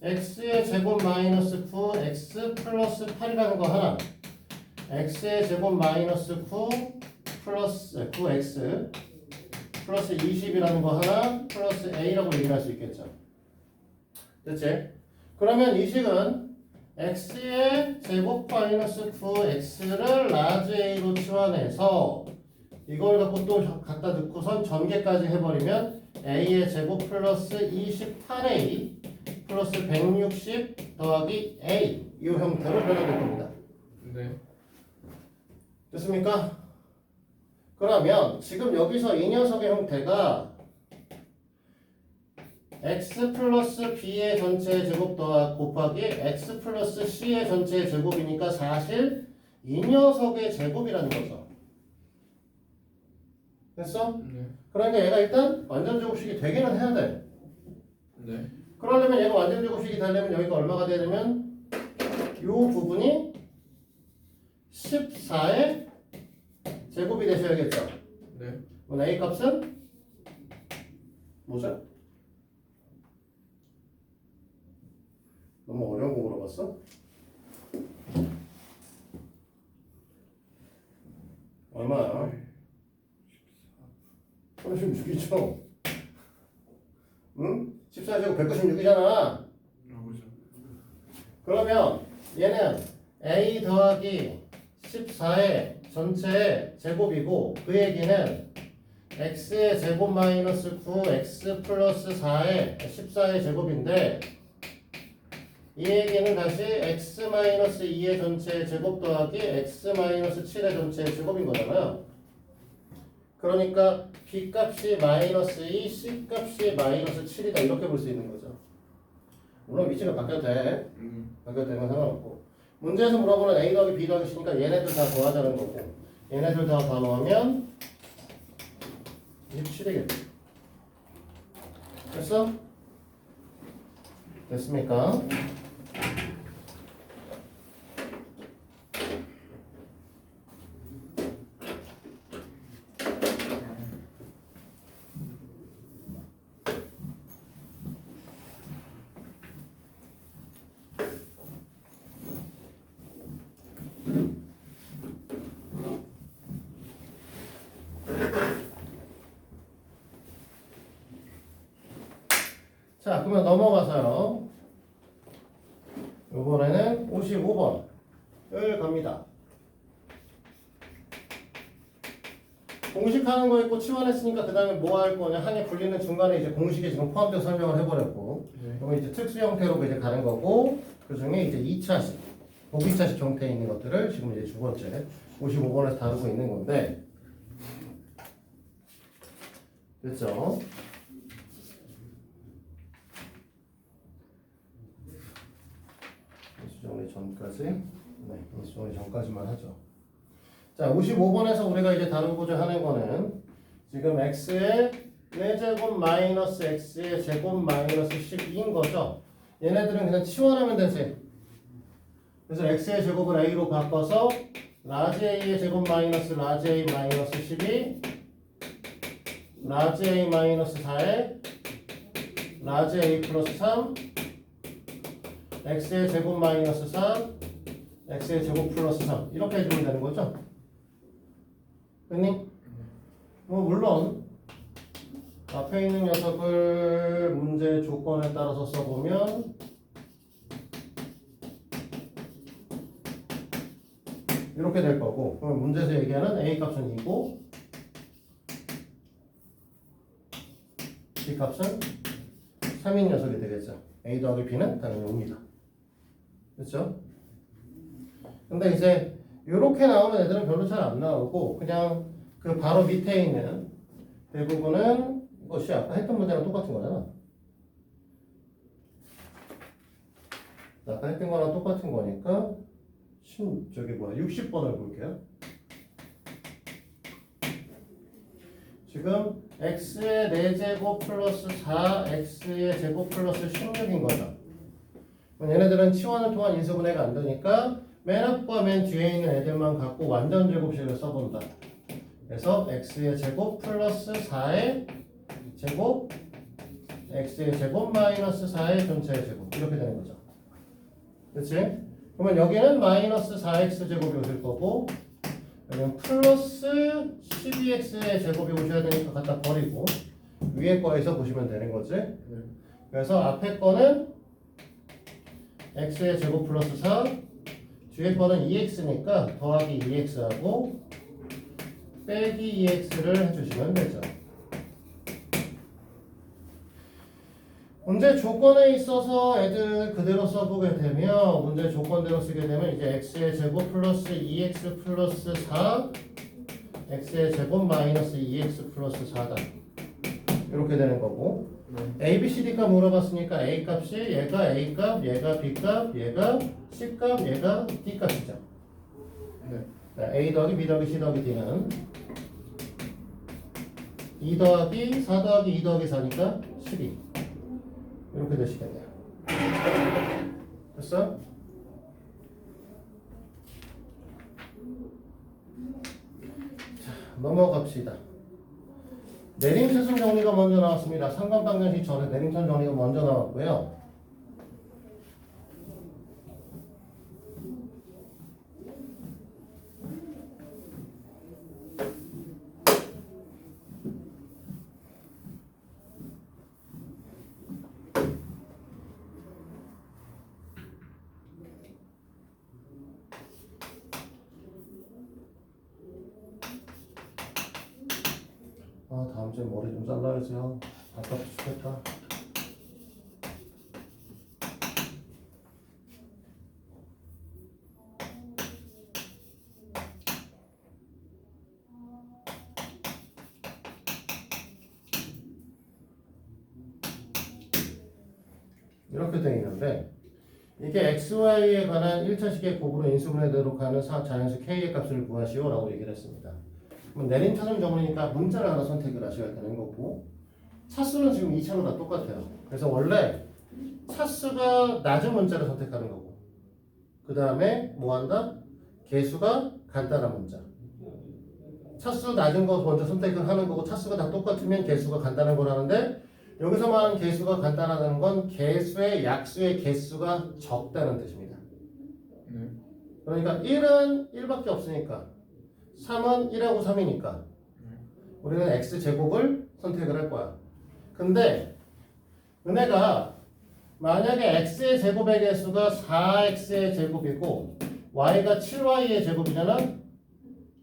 x의 제곱 마이너스 9 x 플러스 8이라는 거 하나 x의 제곱 마이너스 9 플러스 9x 플러스 20이라는 거 하나 플러스 a라고 얘기할 수 있겠죠. 됐지? 그러면 이 식은 x의 제곱 마이너스 9x를 라지 a로 치환해서 이걸 갖고 또 갖다 넣고선 전개까지 해버리면 a의 제곱 플러스 28a 플러스 160 더하기 a 이 형태로 변화될 겁니다. 네. 됐습니까? 그러면 지금 여기서 이 녀석의 형태가 x 플러스 b의 전체 제곱 곱하기 x 플러스 c의 전체 제곱이니까 사실 이 녀석의 제곱이라는 거죠. 됐어? 네. 그러니까 얘가 일단 완전 제곱식이 되기는 해야 돼. 네. 그러려면 얘가 완전 제곱식이 되려면 여기가 얼마가 되냐면 이 부분이 14의 제곱이 되셔야겠죠. 네. 그럼 a 값은 뭐죠? 너무 어려운 거 물어봤어? 얼마야? 36이죠? 응? 14제곱 196이잖아. 아, 그죠. 그러면 얘는 a 더하기 14의 전체의 제곱이고 그 얘기는 x의 제곱 마이너스 9 x 플러스 4의 14의 제곱인데 이 얘기는 다시 x-2의 전체의 제곱 더하기 x-7의 전체의 제곱인 거잖아요. 그러니까 b 값이 마이너스 2, c 값이 마이너스 7이다 이렇게 볼 수 있는 거죠. 물론 위치가 바뀌어도 돼. 바뀌어도 되면 상관없고 문제에서 물어보는 a 더하기 b 더하기 c니까 얘네들 다 더하자는 거고 얘네들 다 넣으면 27이겠지. 됐어? 됐습니까? 자, 그러면 넘어가서요. 이번에는 55번을 갑니다. 공식하는 거 있고 치환했으니까 그 다음에 뭐 할 거냐 항에 불리는 중간에 이제 공식에 지금 포함돼서 설명을 해버렸고 네. 그러면 이제 특수 형태로 이제 가는 거고 그 중에 이제 2차식 보기차식 형태에 있는 것들을 지금 이제 두 번째 55번에서 다루고 있는 건데, 됐죠? 인수정리 전까지, 네, 인수정리 전까지만 하죠. 자, 55번에서 우리가 이제 다루고자 하는 거는 지금 x의 4제곱 마이너스 x의 제곱 마이너스 12인 거죠. 얘네들은 그냥 치환하면 되지. 그래서 x의 제곱을 a로 바꿔서 라지 a의 제곱 마이너스 라지 a 마이너스 12 라지 a 마이너스 4에 라지 a 플러스 3 x의 제곱 마이너스 3 x의 제곱 플러스 3 이렇게 해주면 되는 거죠. 됐니? 물론 앞에 있는 녀석을 문제 조건에 따라서 써보면 이렇게 될 거고, 그럼 문제에서 얘기하는 a 값은 2고 b 값은 3인 녀석이 되겠죠. a 더하기 b는 당연히 5입니다. 그렇죠? 근데 이제 이렇게 나오는 애들은 별로 잘 안 나오고, 그냥 그 바로 밑에 있는 대부분은 이것이 아까 했던 문제랑 똑같은 거잖아. 아까 했던 거랑 똑같은 거니까 저기 뭐야 60번을 볼게요. 지금 x의 4제곱 플러스 4x의 제곱 플러스 16인 거죠. 얘네들은 치환을 통한 인수분해가 안 되니까 맨 앞과 맨 뒤에 있는 애들만 갖고 완전 제곱식을 써본다. 그래서 x의 제곱 플러스 4의 제곱 x의 제곱 마이너스 4의 전체의 제곱 이렇게 되는 거죠. 그렇지? 그러면 여기는 마이너스 4x 제곱이 오실 거고, 여기는 플러스 12x의 제곱이 오셔야 되니까 갖다 버리고 위에 거에서 보시면 되는 거지. 그래서 앞에 거는 x의 제곱 플러스 4, 뒤에 거는 2x니까 더하기 2x하고 빼기 2x를 해주시면 되죠. 문제 조건에 있어서 애들 그대로 써보게 되면, 문제 조건대로 쓰게 되면 이제 x의 제곱 플러스 2x 플러스 4 x의 제곱 마이너스 2x 플러스 4다 이렇게 되는 거고, a, b, c, d 값 물어봤으니까 a 값이 얘가 a 값, 얘가 b 값, 얘가 c 값, 얘가 d 값이죠. 자, a 더하기 b 더하기 c 더하기 d는 2 더하기 4 더하기 2 더하기 4니까 12 이렇게 되시겠네요. 됐어? 자, 넘어갑시다. 내림차순 정리가 먼저 나왔습니다. 상관방정식 전에 내림차순 정리가 먼저 나왔고요. 다음 주에 머리 좀 잘라야지요. 아깝다 죽겠다. 이렇게 되어 있는데, 이게 xy에 관한 1차식의 곱으로 인수분해되도록 하는 자연수 k의 값을 구하시오 라고 얘기를 했습니다. 그럼 내림차순 정리니까 문자를 하나 선택을 하셔야 되는 거고, 차수는 지금 2차로 다 똑같아요. 그래서 원래 차수가 낮은 문자를 선택하는 거고, 그 다음에 뭐 한다? 개수가 간단한 문자. 차수 낮은 거 먼저 선택을 하는 거고, 차수가 다 똑같으면 개수가 간단한 걸 하는데, 여기서 말하는 개수가 간단하다는 건 개수의 약수의 개수가 적다는 뜻입니다. 그러니까 1은 1밖에 없으니까, 3은 1하고 3이니까 우리는 x제곱을 선택을 할 거야. 근데 은혜가 만약에 x의 제곱의 개수가 4x의 제곱이고 y가 7y의 제곱이잖아?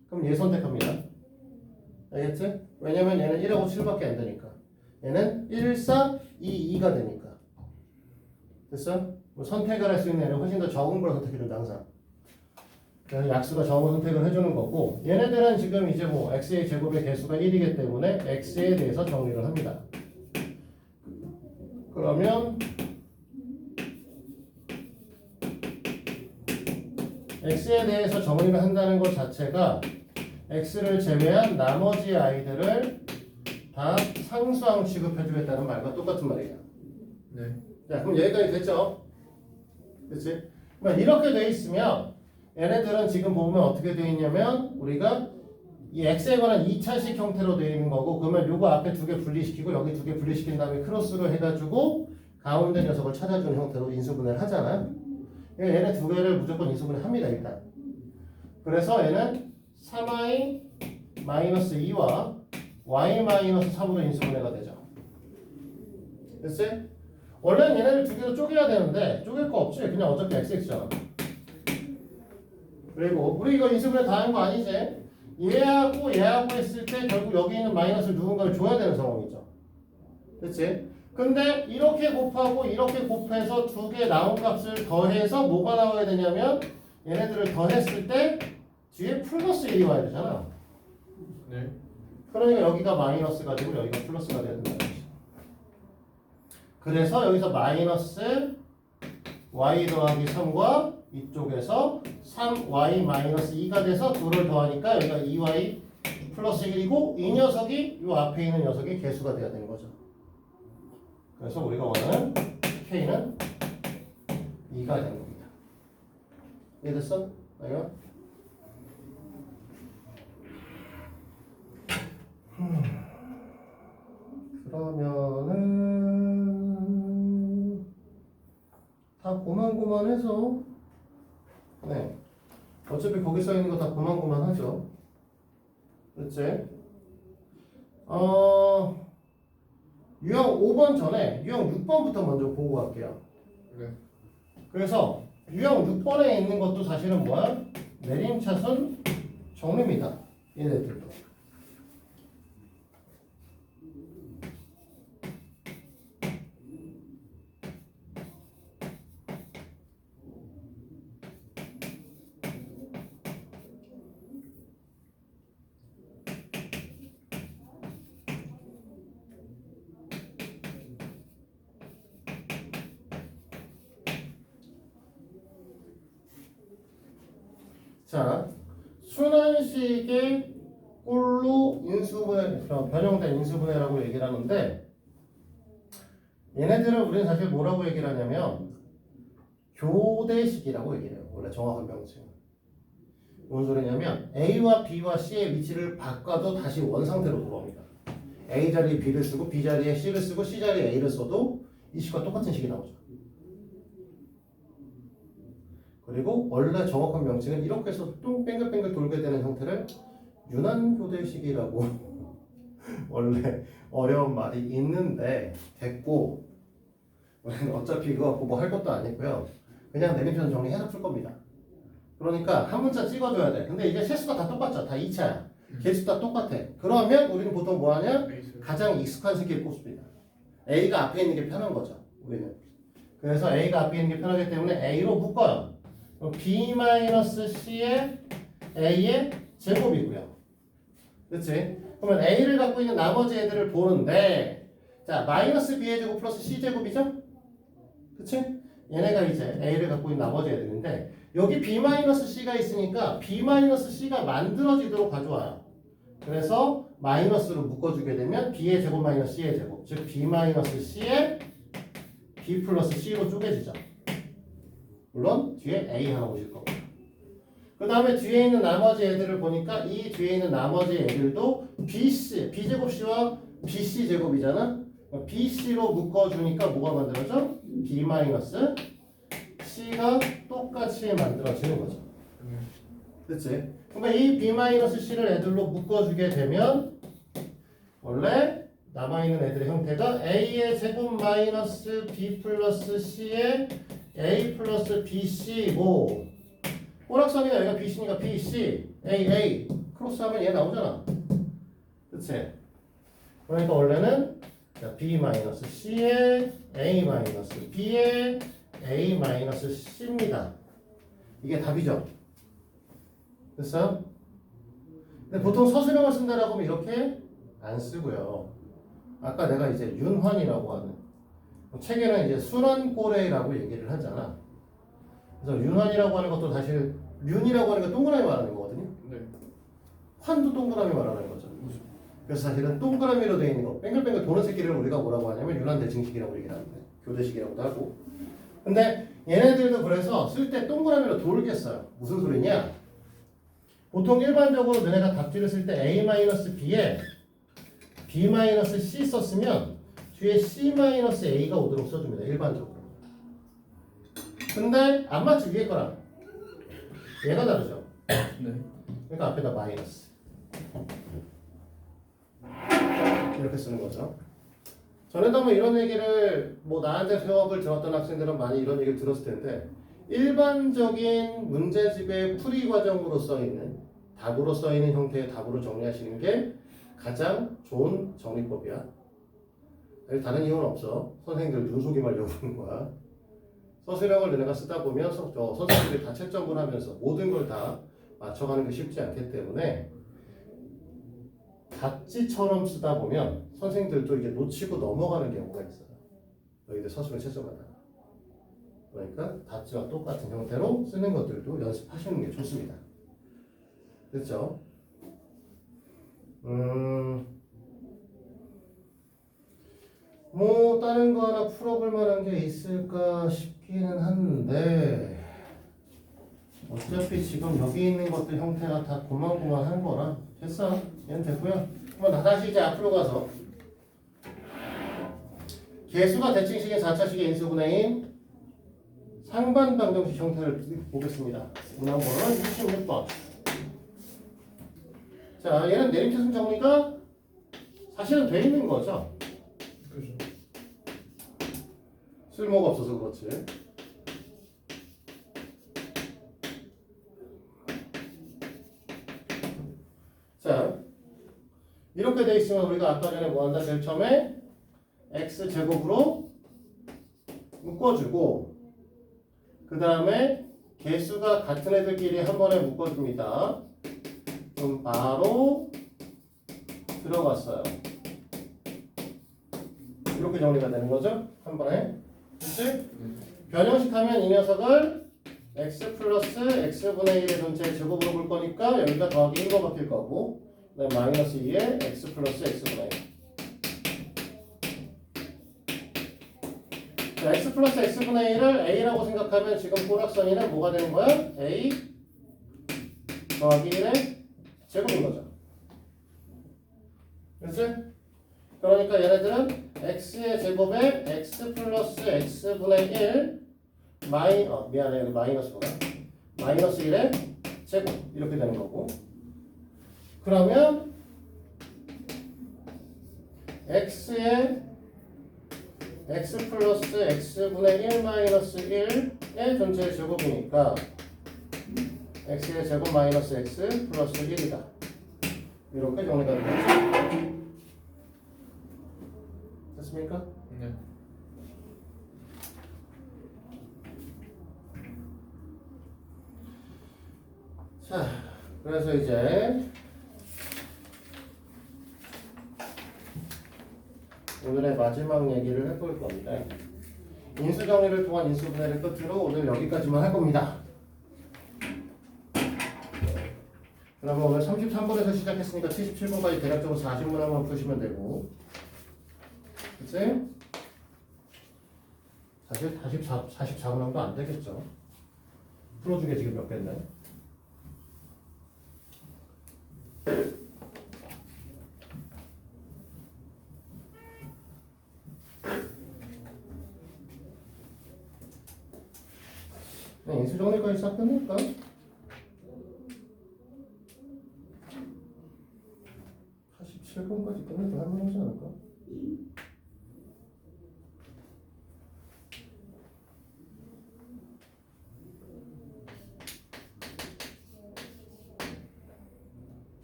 그럼 얘 선택합니다. 알겠지? 왜냐면 얘는 1하고 7밖에 안 되니까. 얘는 1, 4, 2, 2가 되니까. 됐어? 뭐 선택을 할 수 있는 애는 훨씬 더 적은 걸 선택해준다 항상. 그래서 약수가 점을 선택을 해주는 거고 얘네들은 지금 이제 뭐 x의 제곱의 개수가 1이기 때문에 x에 대해서 정리를 합니다. 그러면 x에 대해서 정리를 한다는 것 자체가 x를 제외한 나머지 아이들을 다 상수항 취급해주겠다는 말과 똑같은 말이에요. 네. 자, 그럼 여기까지 됐죠? 그렇지? 그러니까 이렇게 돼 있으면 얘네들은 지금 보면 어떻게 돼 있냐면 우리가 이 x에 관한 2차식 형태로 되어 있는 거고 그러면 요거 앞에 두 개 분리시키고 여기 두 개 분리시킨 다음에 크로스를 해가지고 가운데 녀석을 찾아주는 형태로 인수분해를 하잖아요. 얘네 두 개를 무조건 인수분해 합니다 일단. 그래서 얘는 3i 마이너스 2와 y 마이너스 3으로 인수분해가 되죠. 됐어요? 원래는 얘네를 두 개로 쪼개야 되는데 쪼갤 거 없지. 그냥 어차피 xx잖아. 그리고 우리 이거 인수분해 다 한 거 아니지? 얘하고 얘하고 했을 때 결국 여기 있는 마이너스를 누군가를 줘야 되는 상황이죠. 그치? 근데 이렇게 곱하고 이렇게 곱해서 두 개 나온 값을 더해서 뭐가 나와야 되냐면 얘네들을 더했을 때 뒤에 플러스 1이 와야 되잖아. 네. 그러니까 여기가 마이너스가 되고 여기가 플러스가 돼야 된다는 거지. 그래서 여기서 마이너스 y 더하기 3과 이쪽에서 3y 마이너스 2가 돼서 둘을 더하니까 여기가 2y 플러스 1이고 이 녀석이 이 앞에 있는 녀석이 개수가 돼야 되는 거죠. 그래서 우리가 원하는 k는 2가 되는 겁니다. 이해됐어? 아니요? 그러면은 다 고만고만해서 네 어차피 거기 써 있는 거 다 고만고만하죠. 그렇지? 유형 5번 전에 유형 6번부터 먼저 보고 갈게요. 네. 그래서 유형 6번에 있는 것도 사실은 뭐야? 내림차순 정리입니다. 얘네들도. 자, 순환식의 꼴로 인수분해, 변형된 인수분해라고 얘기를 하는데 얘네들은 우리는 사실 뭐라고 얘기를 하냐면 교대식이라고 얘기를 해요. 원래 정확한 명칭은. 무슨 소리냐면 A와 B와 C의 위치를 바꿔도 다시 원상태로 돌아옵니다. A 자리에 B를 쓰고 B 자리에 C를 쓰고 C 자리에 A를 써도 이 식과 똑같은 식이 나오죠. 그리고 원래 정확한 명칭은 이렇게 해서 뚱 뱅글뱅글 돌게 되는 형태를 유난교대식이라고 원래 어려운 말이 있는데 됐고 어차피 이거 갖고 뭐 할 것도 아니고요. 그냥 내림편 정리해서 풀 겁니다. 그러니까 한 문자 찍어줘야 돼. 근데 이제 세수가 다 똑같죠. 다 2차야. 개수 다 똑같아. 그러면 우리는 보통 뭐 하냐? 가장 익숙한 새끼를 꼽습니다. A가 앞에 있는 게 편한 거죠. 우리는. 그래서 A가 앞에 있는 게 편하기 때문에 A로 묶어요. B-C의 A의 제곱이고요. 그치? 그러면 A를 갖고 있는 나머지 애들을 보는데 자, 마이너스 B의 제곱 플러스 C 제곱이죠? 그치? 얘네가 이제 A를 갖고 있는 나머지 애들인데 여기 B-C가 있으니까 B-C가 만들어지도록 가져와요. 그래서 마이너스로 묶어주게 되면 B의 제곱 마이너스 C의 제곱 즉 B-C의 B 플러스 C로 쪼개지죠. 물론 뒤에 A 하나 오실 거고. 그 다음에 뒤에 있는 나머지 애들을 보니까 이 뒤에 있는 나머지 애들도 BC, B제곱C와 BC 제곱이잖아. BC로 묶어주니까 뭐가 만들어져? B-C가 똑같이 만들어지는 거죠. 그치? 그러니까 이 B-C를 애들로 묶어주게 되면 원래 남아있는 애들의 형태가 A의 제곱 마이너스 B 플러스 C의 A 플러스 BC고 오락선이가 여기가 BC니까 BC AA 크로스하면 얘 나오잖아. 그치? 그러니까 원래는 B-C의 A-B의 A-C입니다. 이게 답이죠. 됐어요? 근데 보통 서술형을 쓴다라고 하면 이렇게 안 쓰고요. 아까 내가 이제 윤환이라고 하는 책에는 이제 순환꼬레라고 얘기를 하잖아. 그래서 윤환이라고 하는 것도 사실 윤이라고 하는 건 동그라미 말하는 거거든요. 네. 환도 동그라미 말하는 거죠. 그래서 사실은 동그라미로 되어 있는 거, 뱅글뱅글 도는 새끼를 우리가 뭐라고 하냐면 윤환 대칭식이라고 얘기를 하는데 교대식이라고도 하고. 근데 얘네들도 그래서 쓸 때 동그라미로 돌겠어요. 무슨 소리냐? 보통 일반적으로 너네가 답지를 쓸 때 A-B에 B-C 썼으면 뒤에 C-A가 오도록 써줍니다. 일반적으로. 근데 안 맞지 위에 거랑. 얘가 다르죠. 네. 그러니까 앞에다 마이너스. 이렇게 쓰는 거죠. 전에도 한번 이런 얘기를 뭐 나한테 수업을 들었던 학생들은 많이 이런 얘기를 들었을 텐데 일반적인 문제집의 풀이 과정으로 써 있는 답으로 써 있는 형태의 답으로 정리하시는 게 가장 좋은 정리법이야. 다른 이유는 없어. 선생님들 눈속임 하려고 하는 거야. 서술형을 너네가 쓰다 보면 선생님들이 다 채점을 하면서 모든 걸 다 맞춰가는 게 쉽지 않기 때문에 답지처럼 쓰다 보면 선생님들도 이게 놓치고 넘어가는 경우가 있어요. 너희들 서술형 채점하다가. 그러니까 답지와 똑같은 형태로 쓰는 것들도 연습하시는 게 좋습니다. 됐죠? 뭐 다른 거 하나 풀어볼 만한 게 있을까 싶기는 한데 어차피 지금 여기 있는 것들 형태가 다 고만고만한 거라 됐어. 얘는 됐고요. 그럼 다시 이제 앞으로 가서 개수가 대칭식인 4차식의 인수분해인 상반 방정식 형태를 보겠습니다. 문항번호는 26번. 자, 얘는 내림차순 정리가 사실은 돼 있는 거죠. 그렇죠. 쓸모가 없어서 그렇지. 자, 이렇게 돼 있으면 우리가 아까 전에 뭐 한다? 제일 처음에 x제곱으로 묶어주고 그 다음에 개수가 같은 애들끼리 한 번에 묶어줍니다. 그럼 바로 들어갔어요. 이렇게 정리가 되는 거죠? 한 번에. 그치? 변형식 하면 이 녀석을 x 플러스 x분의 1의 전체 제곱으로 볼 거니까 여기다 더하기 1거 바뀔 거고 그 다음에 마이너스 2에 x 플러스 x분의 1. 자, x 플러스 x분의 1을 a라고 생각하면 지금 꼬락선이는 뭐가 되는 거야? a 더하기 1의 제곱인 거죠. 그치? 그러니까 얘네들은 x의 제곱에 x 플러스 x분의 1 미안해 마이너스구나. 마이너스 1의 제곱 이렇게 되는 거고 그러면 x의 x 플러스 x분의 1 마이너스 1의 전체 제곱이니까 x의 제곱 마이너스 x 플러스 1이다. 이렇게 정리가 되겠죠. 됐습니까? 네. 자, 그래서 이제 오늘의 마지막 얘기를 해볼 건데 인수정리를 통한 인수분해를 끝으로 오늘 여기까지만 할 겁니다. 그러면 오늘 33번에서 시작했으니까 77번까지 대략적으로 40문항만 푸시면 되고 그치? 사실 44문항도 안 되겠죠. 풀어준 게 지금 몇 개인데? 그냥 인수정리까지 싹 끝낼까? 까지 끝내도 할만하지 않을까?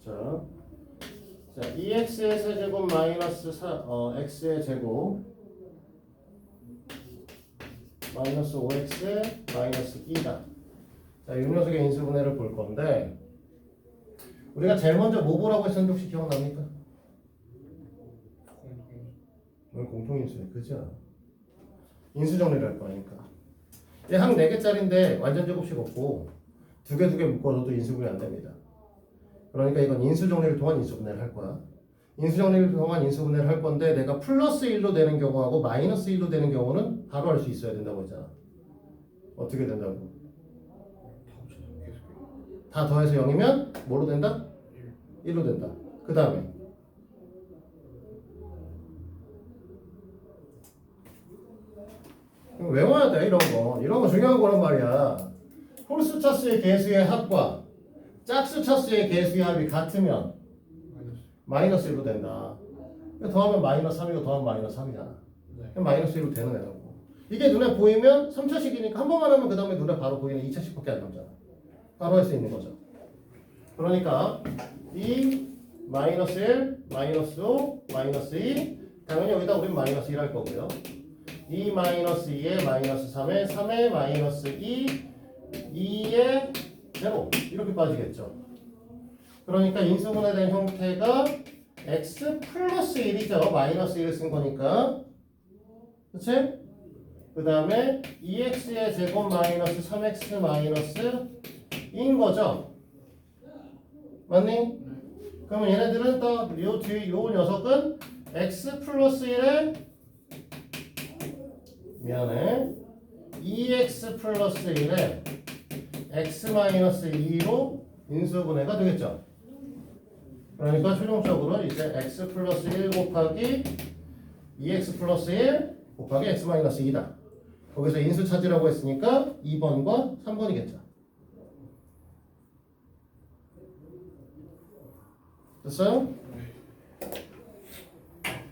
자, 2x의 세제곱 마이너스 x의 제곱 마이너스 5x 마이너스 2다. 자, 이 녀석의 인수분해를 볼 건데 우리가 제일 먼저 뭐 보라고 했었는데 혹시 기억납니까? 오늘 공통인수네. 그죠? 인수 정리를 할 거니까. 얘항 4개짜리인데 완전 제곱식 없고 두 개 묶어줘도 인수분해 안 됩니다. 그러니까 이건 인수 정리를 통한 인수분해를 할 거야. 인수 정리를 통한 인수분해를 할 건데 내가 플러스 1로 되는 경우하고 마이너스 1로 되는 경우는 바로 할 수 있어야 된다고 했잖아. 어떻게 된다고? 다 더해서 0이면 뭐로 된다? 1로 된다. 그 다음에 외워야 돼. 이런 거 중요한 거란 말이야. 홀수 차수의 개수의 합과 짝수 차수의 개수의 합이 같으면 마이너스 1로 된다. 더하면 마이너스 3이고 더하면 마이너스 3이잖아. 네. 마이너스 1로 되는 애라고. 이게 눈에 보이면 3차식이니까 한 번만 하면 그 다음에 눈에 바로 보이는 2차식밖에 안 남잖아. 바로 할 수 있는 거죠. 그러니까 이 마이너스 1, 마이너스 5, 마이너스 2 당연히 여기다 우린 마이너스 1 할 거고요. 2 마이너스 2에 마이너스 3에 3에 마이너스 2 2에 0 이렇게 빠지겠죠. 그러니까 인수분해된 형태가 x 플러스 1이죠. 마이너스 1을 쓴 거니까. 그치? 그 다음에 2x의 제곱 마이너스 3x 마이너스 인 거죠. 맞니? 그러면 얘네들은 또 요 뒤 요 녀석은 x 플러스 1에 미안해 2x 플러스 1에 x 마이너스 2로 인수분해가 되겠죠. 그러니까 최종적으로 이제 x 플러스 1 곱하기 2x 플러스 1 곱하기 x 마이너스 2다. 거기서 인수 찾으라고 했으니까 2번과 3번이겠죠. 됐어요?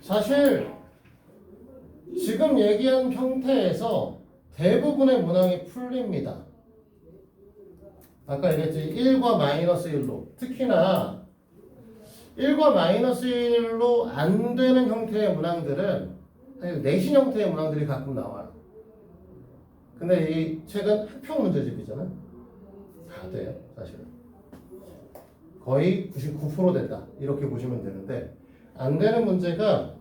사실 지금 얘기한 형태에서 대부분의 문항이 풀립니다. 아까 얘기했지 1과 마이너스 1로 특히나 1과 마이너스 1로 안 되는 형태의 문항들은 내신 형태의 문항들이 가끔 나와요. 근데 이 책은 학평 문제집이잖아. 다 돼요 사실은. 거의 99% 된다 이렇게 보시면 되는데 안 되는 문제가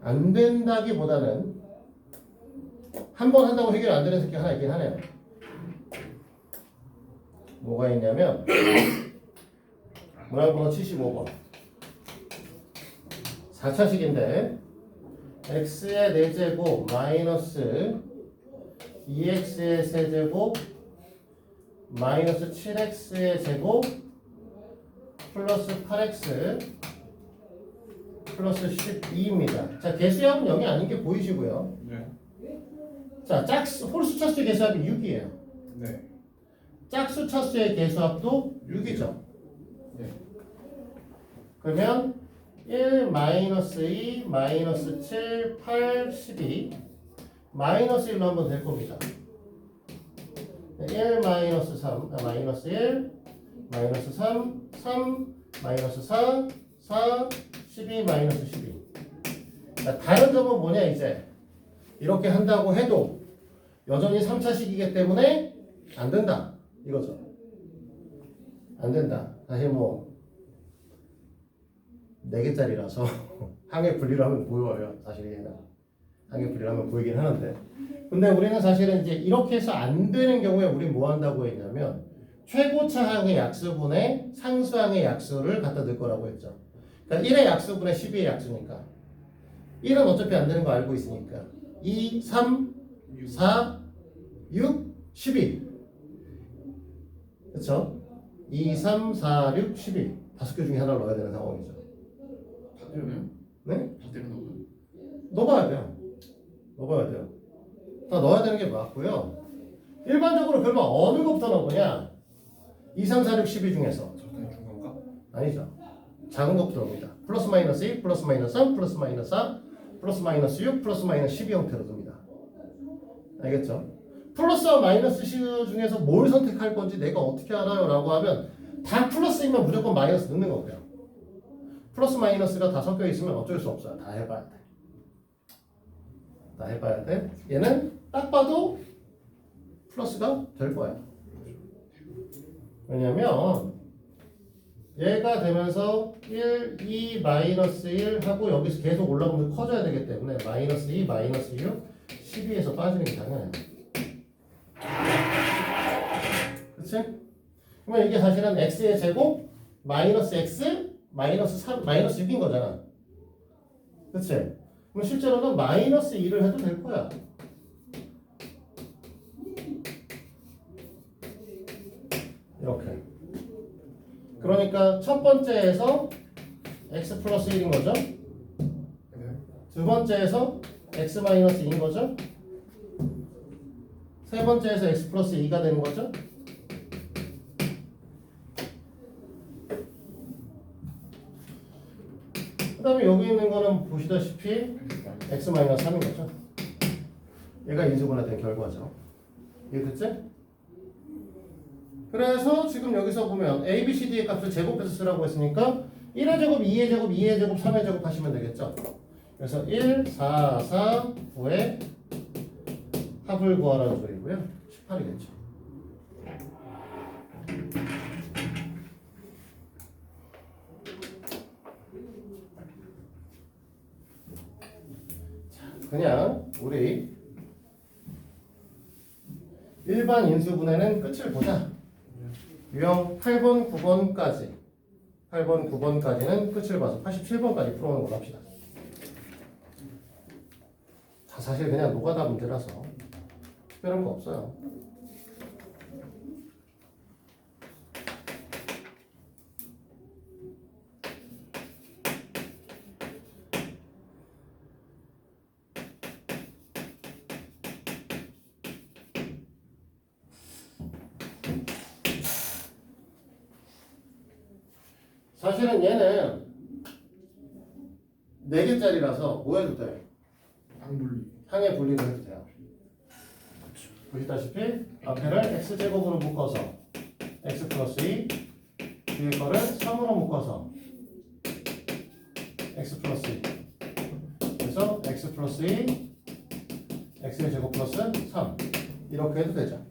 안 된다기보다는 한 번 한다고 해결 안 되는 새끼 하나 있긴 하네요. 뭐가 있냐면 문항번호 75번 4차식인데 x의 4제곱 마이너스 2x의 세제곱 마이너스 7x의 제곱 플러스 8x 플러스 12입니다. 자, 개수합은 0이 아닌 게 보이시고요. 네. 자, 홀수 차수의 개수합이 6이에요. 네. 짝수 차수의 개수합도 6이죠. 네. 그러면 1 마이너스 2 마이너스 7 8 12 마이너스 1로 한번 될 겁니다. 1 마이너스 3 마이너스 1 마이너스 3 3 마이너스 4 4 12 마이너스 12. 자, 다른 점은 뭐냐 이제 이렇게 한다고 해도 여전히 3차식이기 때문에 안 된다 이거죠. 안 된다. 사실 뭐 4개짜리라서 항의 분리를 하면 보여요. 사실 얘는 항의 분리를 하면 보이긴 하는데 근데 우리는 사실은 이제 이렇게 해서 안 되는 경우에 우리 뭐 한다고 했냐면 최고차 항의 약수분의 상수항의 약수를 갖다 넣을 거라고 했죠. 그러니까 1의 약수분의 12의 약수니까 1은 어차피 안 되는 거 알고 있으니까 2, 3, 4, 6, 12 그쵸? 2, 3, 4, 6, 12 5개 중에 하나를 넣어야 되는 상황이죠. 다 때려요? 네? 다 때리는 거예요? 넣어봐야 돼요. 넣어봐야 돼요. 다 넣어야 되는 게 맞고요. 일반적으로 그러면 어느 것부터 넣으냐? 2, 3, 4, 6, 12 중에서 적당히 중간가? 아니죠. 작은 것부터 넣습니다. 플러스 마이너스 1, 플러스 마이너스 3, 플러스 마이너스 4, 플러스 마이너스 6, 플러스 마이너스 12 형태로 듭니다. 알겠죠? 플러스와 마이너스 중에서 뭘 선택할 건지 내가 어떻게 알아요? 라고 하면 다 플러스이면 무조건 마이너스 넣는 거고요. 플러스 마이너스가 다 섞여 있으면 어쩔 수 없어요. 다 해봐야 돼. 다 해봐야 돼. 얘는 딱 봐도 플러스가 될 거야. 왜냐면 얘가 되면서 1, 2, 마이너스 1 하고 여기서 계속 올라가면 커져야 되기 때문에 마이너스 2, 마이너스 6, 12에서 빠지는 게 당연해요. 그치? 그러면 이게 사실은 x의 제곱 마이너스 x 마이너스 3 마이너스 6인 거잖아. 그치? 그럼 실제로는 마이너스 2를 해도 될 거야. 이렇게. 그러니까 첫 번째에서 x 플러스 1인 거죠. 네. 두 번째에서 x 마이너스 2인 거죠. 세 번째에서 x 플러스 2가 되는 거죠. 그 다음에 여기 있는 거는 보시다시피 x 마이너스 3인 거죠. 얘가 인수분해된 결과죠. 이해됐지? 그래서 지금 여기서 보면 a, b, c, d의 값을 제곱해서 쓰라고 했으니까 1의 제곱, 2의 제곱, 2의 제곱, 3의 제곱 하시면 되겠죠. 그래서 1, 4, 4, 9의 합을 구하라는 소리고요. 18이겠죠. 그냥 우리 일반 인수분해는 끝을 보자. 유형 8번, 9번까지 8번, 9번까지는 끝을 봐서 87번까지 풀어오는 걸로 합시다. 다 사실 그냥 노가다 문제라서 특별한 거 없어요. 사실은 얘는 4개짜리라서 뭐 해도 돼? 항분리. 항의 분리를 해도 돼요. 보시다시피 앞에를 x제곱으로 묶어서 x 플러스 2 뒤에 거를 3으로 묶어서 x 플러스 2 그래서 x 플러스 2 x의 제곱 플러스 3 이렇게 해도 되죠.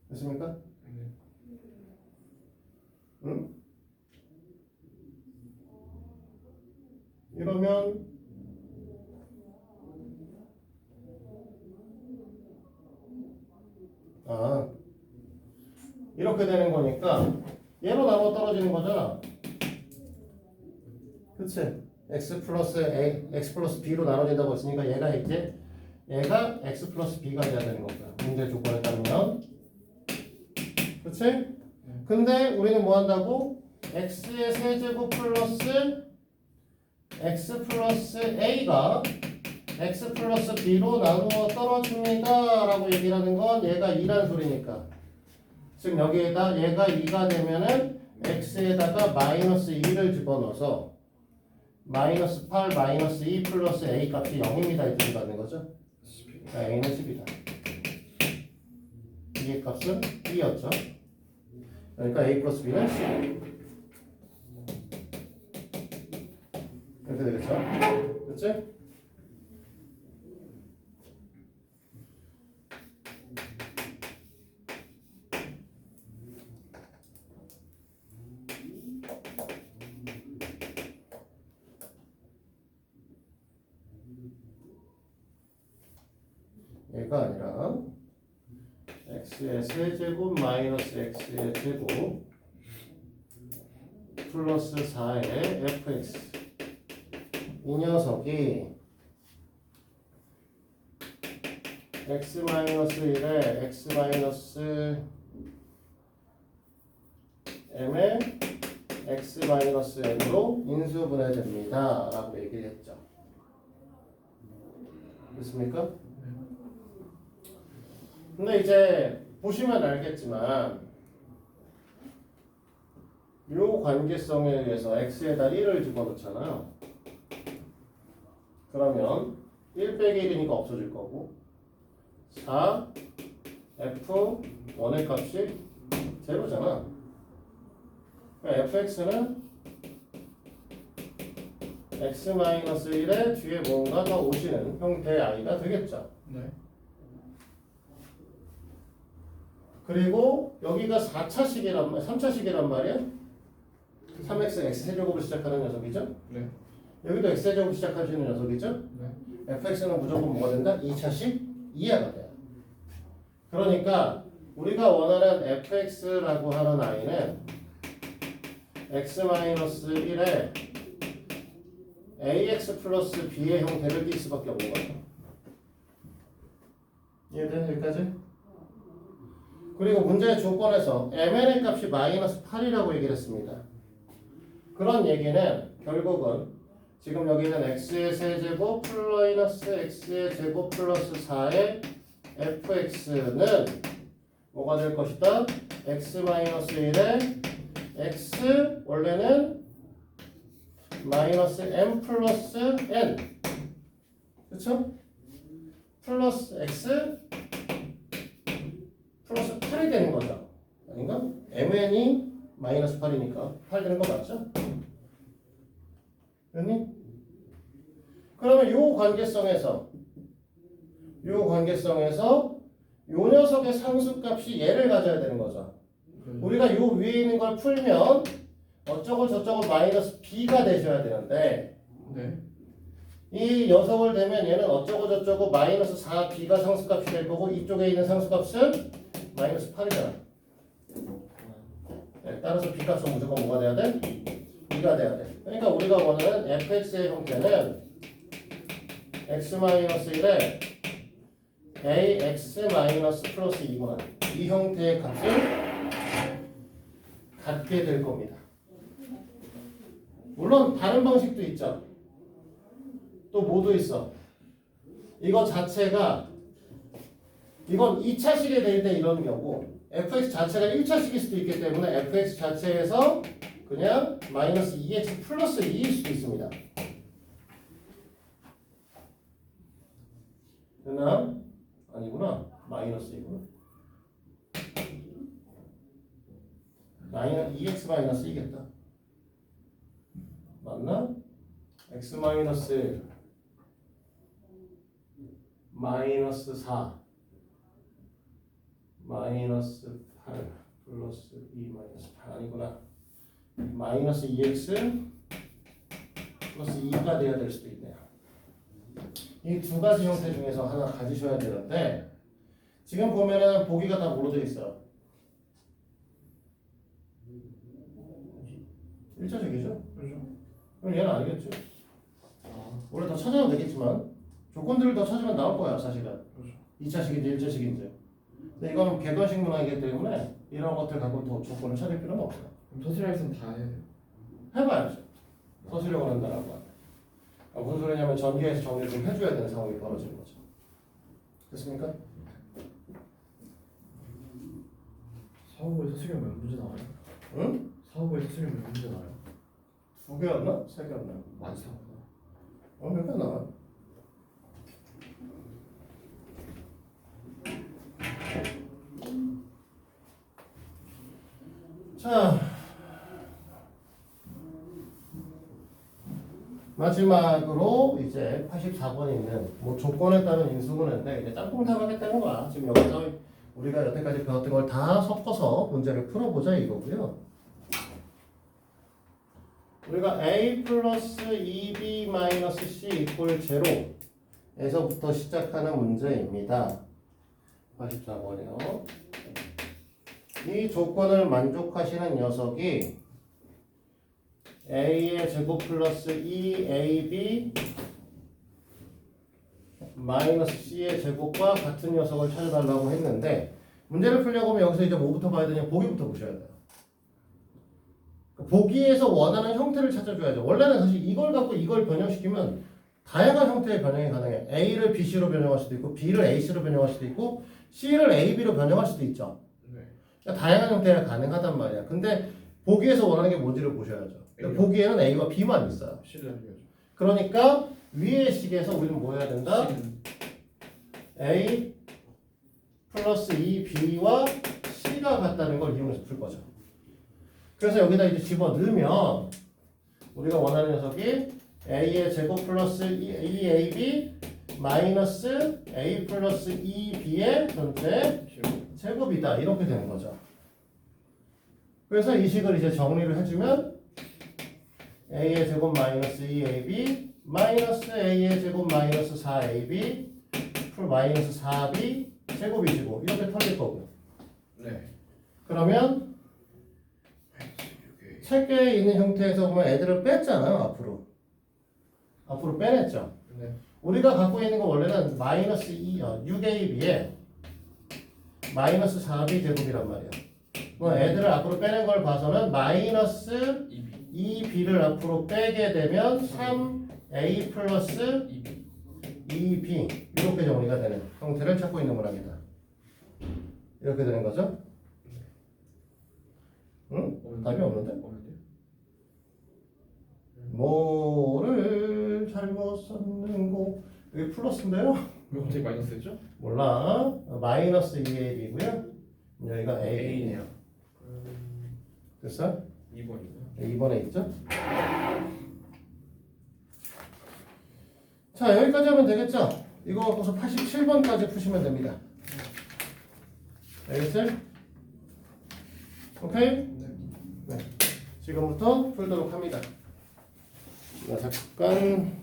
됐습니까? 네. 응? 이러면 이렇게 되는 거니까 얘로 나눠 떨어지는 거잖아. 그치? x 플러스 a, x 플러스 b로 나눠진다고 했으니까 얘가 x 플러스 b가 돼야 되는 거고요. 문제 조건에 따르면. 그치? 근데 우리는 뭐 한다고? x의 세제곱 플러스 x 플러스 a가 x 플러스 b로 나누어 떨어집니다 라고 얘기를 하는 건 얘가 2란 소리니까 즉 여기에다 얘가 2가 되면은 x에다가 마이너스 2를 집어넣어서 마이너스 8 마이너스 2 플러스 a 값이 0입니다 이 뜻이 받는 거죠. a는 10이다. b의 값은 2였죠. 그러니까 a 플러스 b는 10 이렇게 되겠죠. 그치? 얘가 아니라 x의 세제곱 마이너스 x의 제곱 플러스 4의 fx 이 녀석이 x 마이너스 1에 x 마이너스 m의 x 마이너스 n으로 인수분해됩니다 라고 얘기를 했죠. 됐습니까? 근데 이제 보시면 알겠지만 이 관계성에 의해서 x에다 1을 집어넣잖아요. 그러면 1 빼기 1이니까 없어질 거고 4 f1의 값이 제로잖아. 그러니까 fx는 x-1의 뒤에 뭔가 더 오시는 형태의 i가 되겠죠. 네. 그리고 여기가 3차식이란 말이야. 3x x제곱을 시작하는 녀석이죠. 네. 여기도 x제곱 시작하시는 녀석이죠. 네. fx는 무조건 뭐가 된다? 2차식 이하가 돼요. 그러니까 우리가 원하는 fx라고 하는 아이는 x-1에 ax 플러스 b의 형태를 띌 수밖에 없는 거죠. 이해돼? 여기까지? 그리고 문제의 조건에서 mn의 값이 마이너스 8이라고 얘기를 했습니다. 그런 얘기는 결국은 지금 여기는 x의 세제곱 플러스 x의 제곱 플러스 4의 fx는 뭐가 될 것이다? x-1에 x 원래는 마이너스 m 플러스 n 그쵸? 플러스 x 플러스 8이 되는 거죠. 아닌가? mn이 마이너스 8이니까 8 되는 거 맞죠? 됐니? 그러면 요 관계성에서 요 녀석의 상수값이 얘를 가져야 되는 거죠. 우리가 요 위에 있는 걸 풀면 어쩌고 저쩌고 마이너스 b가 되셔야 되는데 네. 이 녀석을 대면 얘는 어쩌고 저쩌고 마이너스 4b가 상수값이 될 거고 이쪽에 있는 상수값은 마이너스 8이잖아. 네, 따라서 b값은 무조건 뭐가 돼야 돼? 2가 돼야 돼. 그러니까 우리가 원하는 fx의 형태는 x-1에 ax 플러스 2구나. 이 형태의 값을 갖게 될 겁니다. 물론 다른 방식도 있죠. 또 뭐도 있어. 이거 자체가 이건 2차식에 될 때 이런 경우 fx 자체가 1차식일 수도 있기 때문에 fx 자체에서 그냥 마이너스 2x 플러스 2일 수도 있습니다. 됐나? 아니구나. 마이너스 2구나. 2x 마이너스 2겠다. 맞나? x 마이너스 4 마이너스 8 플러스 2 마이너스 8 아니구나. 마이너스 2x 플러스 2가 돼야 될 수도 있네요. 이 두 가지 형태 중에서 하나 가지셔야 되는데 지금 보면은 보기가 다 모르져 있어요. 1차식이죠? 그렇죠. 그럼 얘는 아니겠죠. 아, 원래 더 찾아도 되겠지만 조건들을 더 찾으면 나올 거야 사실은. 그렇죠. 2차식인지 1차식인지. 근데 이건 객관식 문항이기 때문에 이런 것들 갖고 더 조건을 찾을 필요는 없어요. 그럼 터트라이스는 다 해야 돼요. 해봐야죠. 서술형을 한다라고 하면. 무슨 소리냐면 전개해서 정리를 좀 해줘야 되는 상황이 벌어지는 거죠. 됐습니까? 사업부에서 수령 몇 문제 나와요? 응? 사업부에서 수령 몇 문제 나와요? 2개였나? 3개였나? 많다. 몇 개 나와? 자, 마지막으로 이제 84번에 있는 뭐 조건에 따른 인수분해인데 이제 짬뽕 타가겠다는 거야. 지금 여기서 우리가 여태까지 배웠던 걸 다 섞어서 문제를 풀어보자 이거고요. 우리가 a 플러스 2b 마이너스 c 이꼴 제로에서부터 시작하는 문제입니다. 84번이요. 이 조건을 만족하시는 녀석이 a의 제곱 플러스 2ab 마이너스 c의 제곱과 같은 녀석을 찾아달라고 했는데 문제를 풀려고 하면 여기서 이제 뭐부터 봐야 되냐? 보기부터 보셔야 돼요. 보기에서 원하는 형태를 찾아줘야죠. 원래는 사실 이걸 갖고 이걸 변형시키면 다양한 형태의 변형이 가능해. a를 bc로 변형할 수도 있고 b를 ac로 변형할 수도 있고 c를 ab로 변형할 수도 있죠. 네. 그러니까 다양한 형태가 가능하단 말이야. 근데 보기에서 원하는 게 뭔지를 보셔야죠. 보기에는 a와 b만 있어요. 실력이죠. 그러니까 위의 식에서 우리는 뭐 해야 된다? a 플러스 2b와 c가 같다는 걸 이용해서 풀 거죠. 그래서 여기다 이제 집어 넣으면 우리가 원하는 녀석이 a의 제곱 플러스 2ab 마이너스 a 플러스 2b의 전체 제곱이다 이렇게 되는 거죠. 그래서 이 식을 이제 정리를 해주면 a의 제곱 마이너스 2ab 마이너스 a의 제곱 마이너스 4ab 풀 마이너스 4b 제곱이지고 이렇게 털릴 거고요. 네. 그러면 책에 있는 형태에서 보면 애들을 뺐잖아요. 앞으로 빼냈죠. 네. 우리가 갖고 있는 거 원래는 마이너스 6ab에 마이너스 4b 제곱이란 말이야. 뭐 애들을 앞으로 빼낸 걸 봐서는 마이너스 2b를 앞으로 빼게 되면 3a 플러스 2b 이렇게 정리가 되는 형태를 찾고 있는 거랍니다. 이렇게 되는 거죠? 응? 답이 없는데? 없는데? 뭐를 잘못 썼는고 이게 플러스인데요? 왜 갑자기 마이너스죠? 몰라. 마이너스 2ab이고요. 여기가 a네요. A네요. 됐어? 2번이고요. 2번에 있죠? 자, 여기까지 하면 되겠죠? 이거 갖고서 87번까지 푸시면 됩니다. 알겠지? 오케이? 네. 지금부터 풀도록 합니다. 잠깐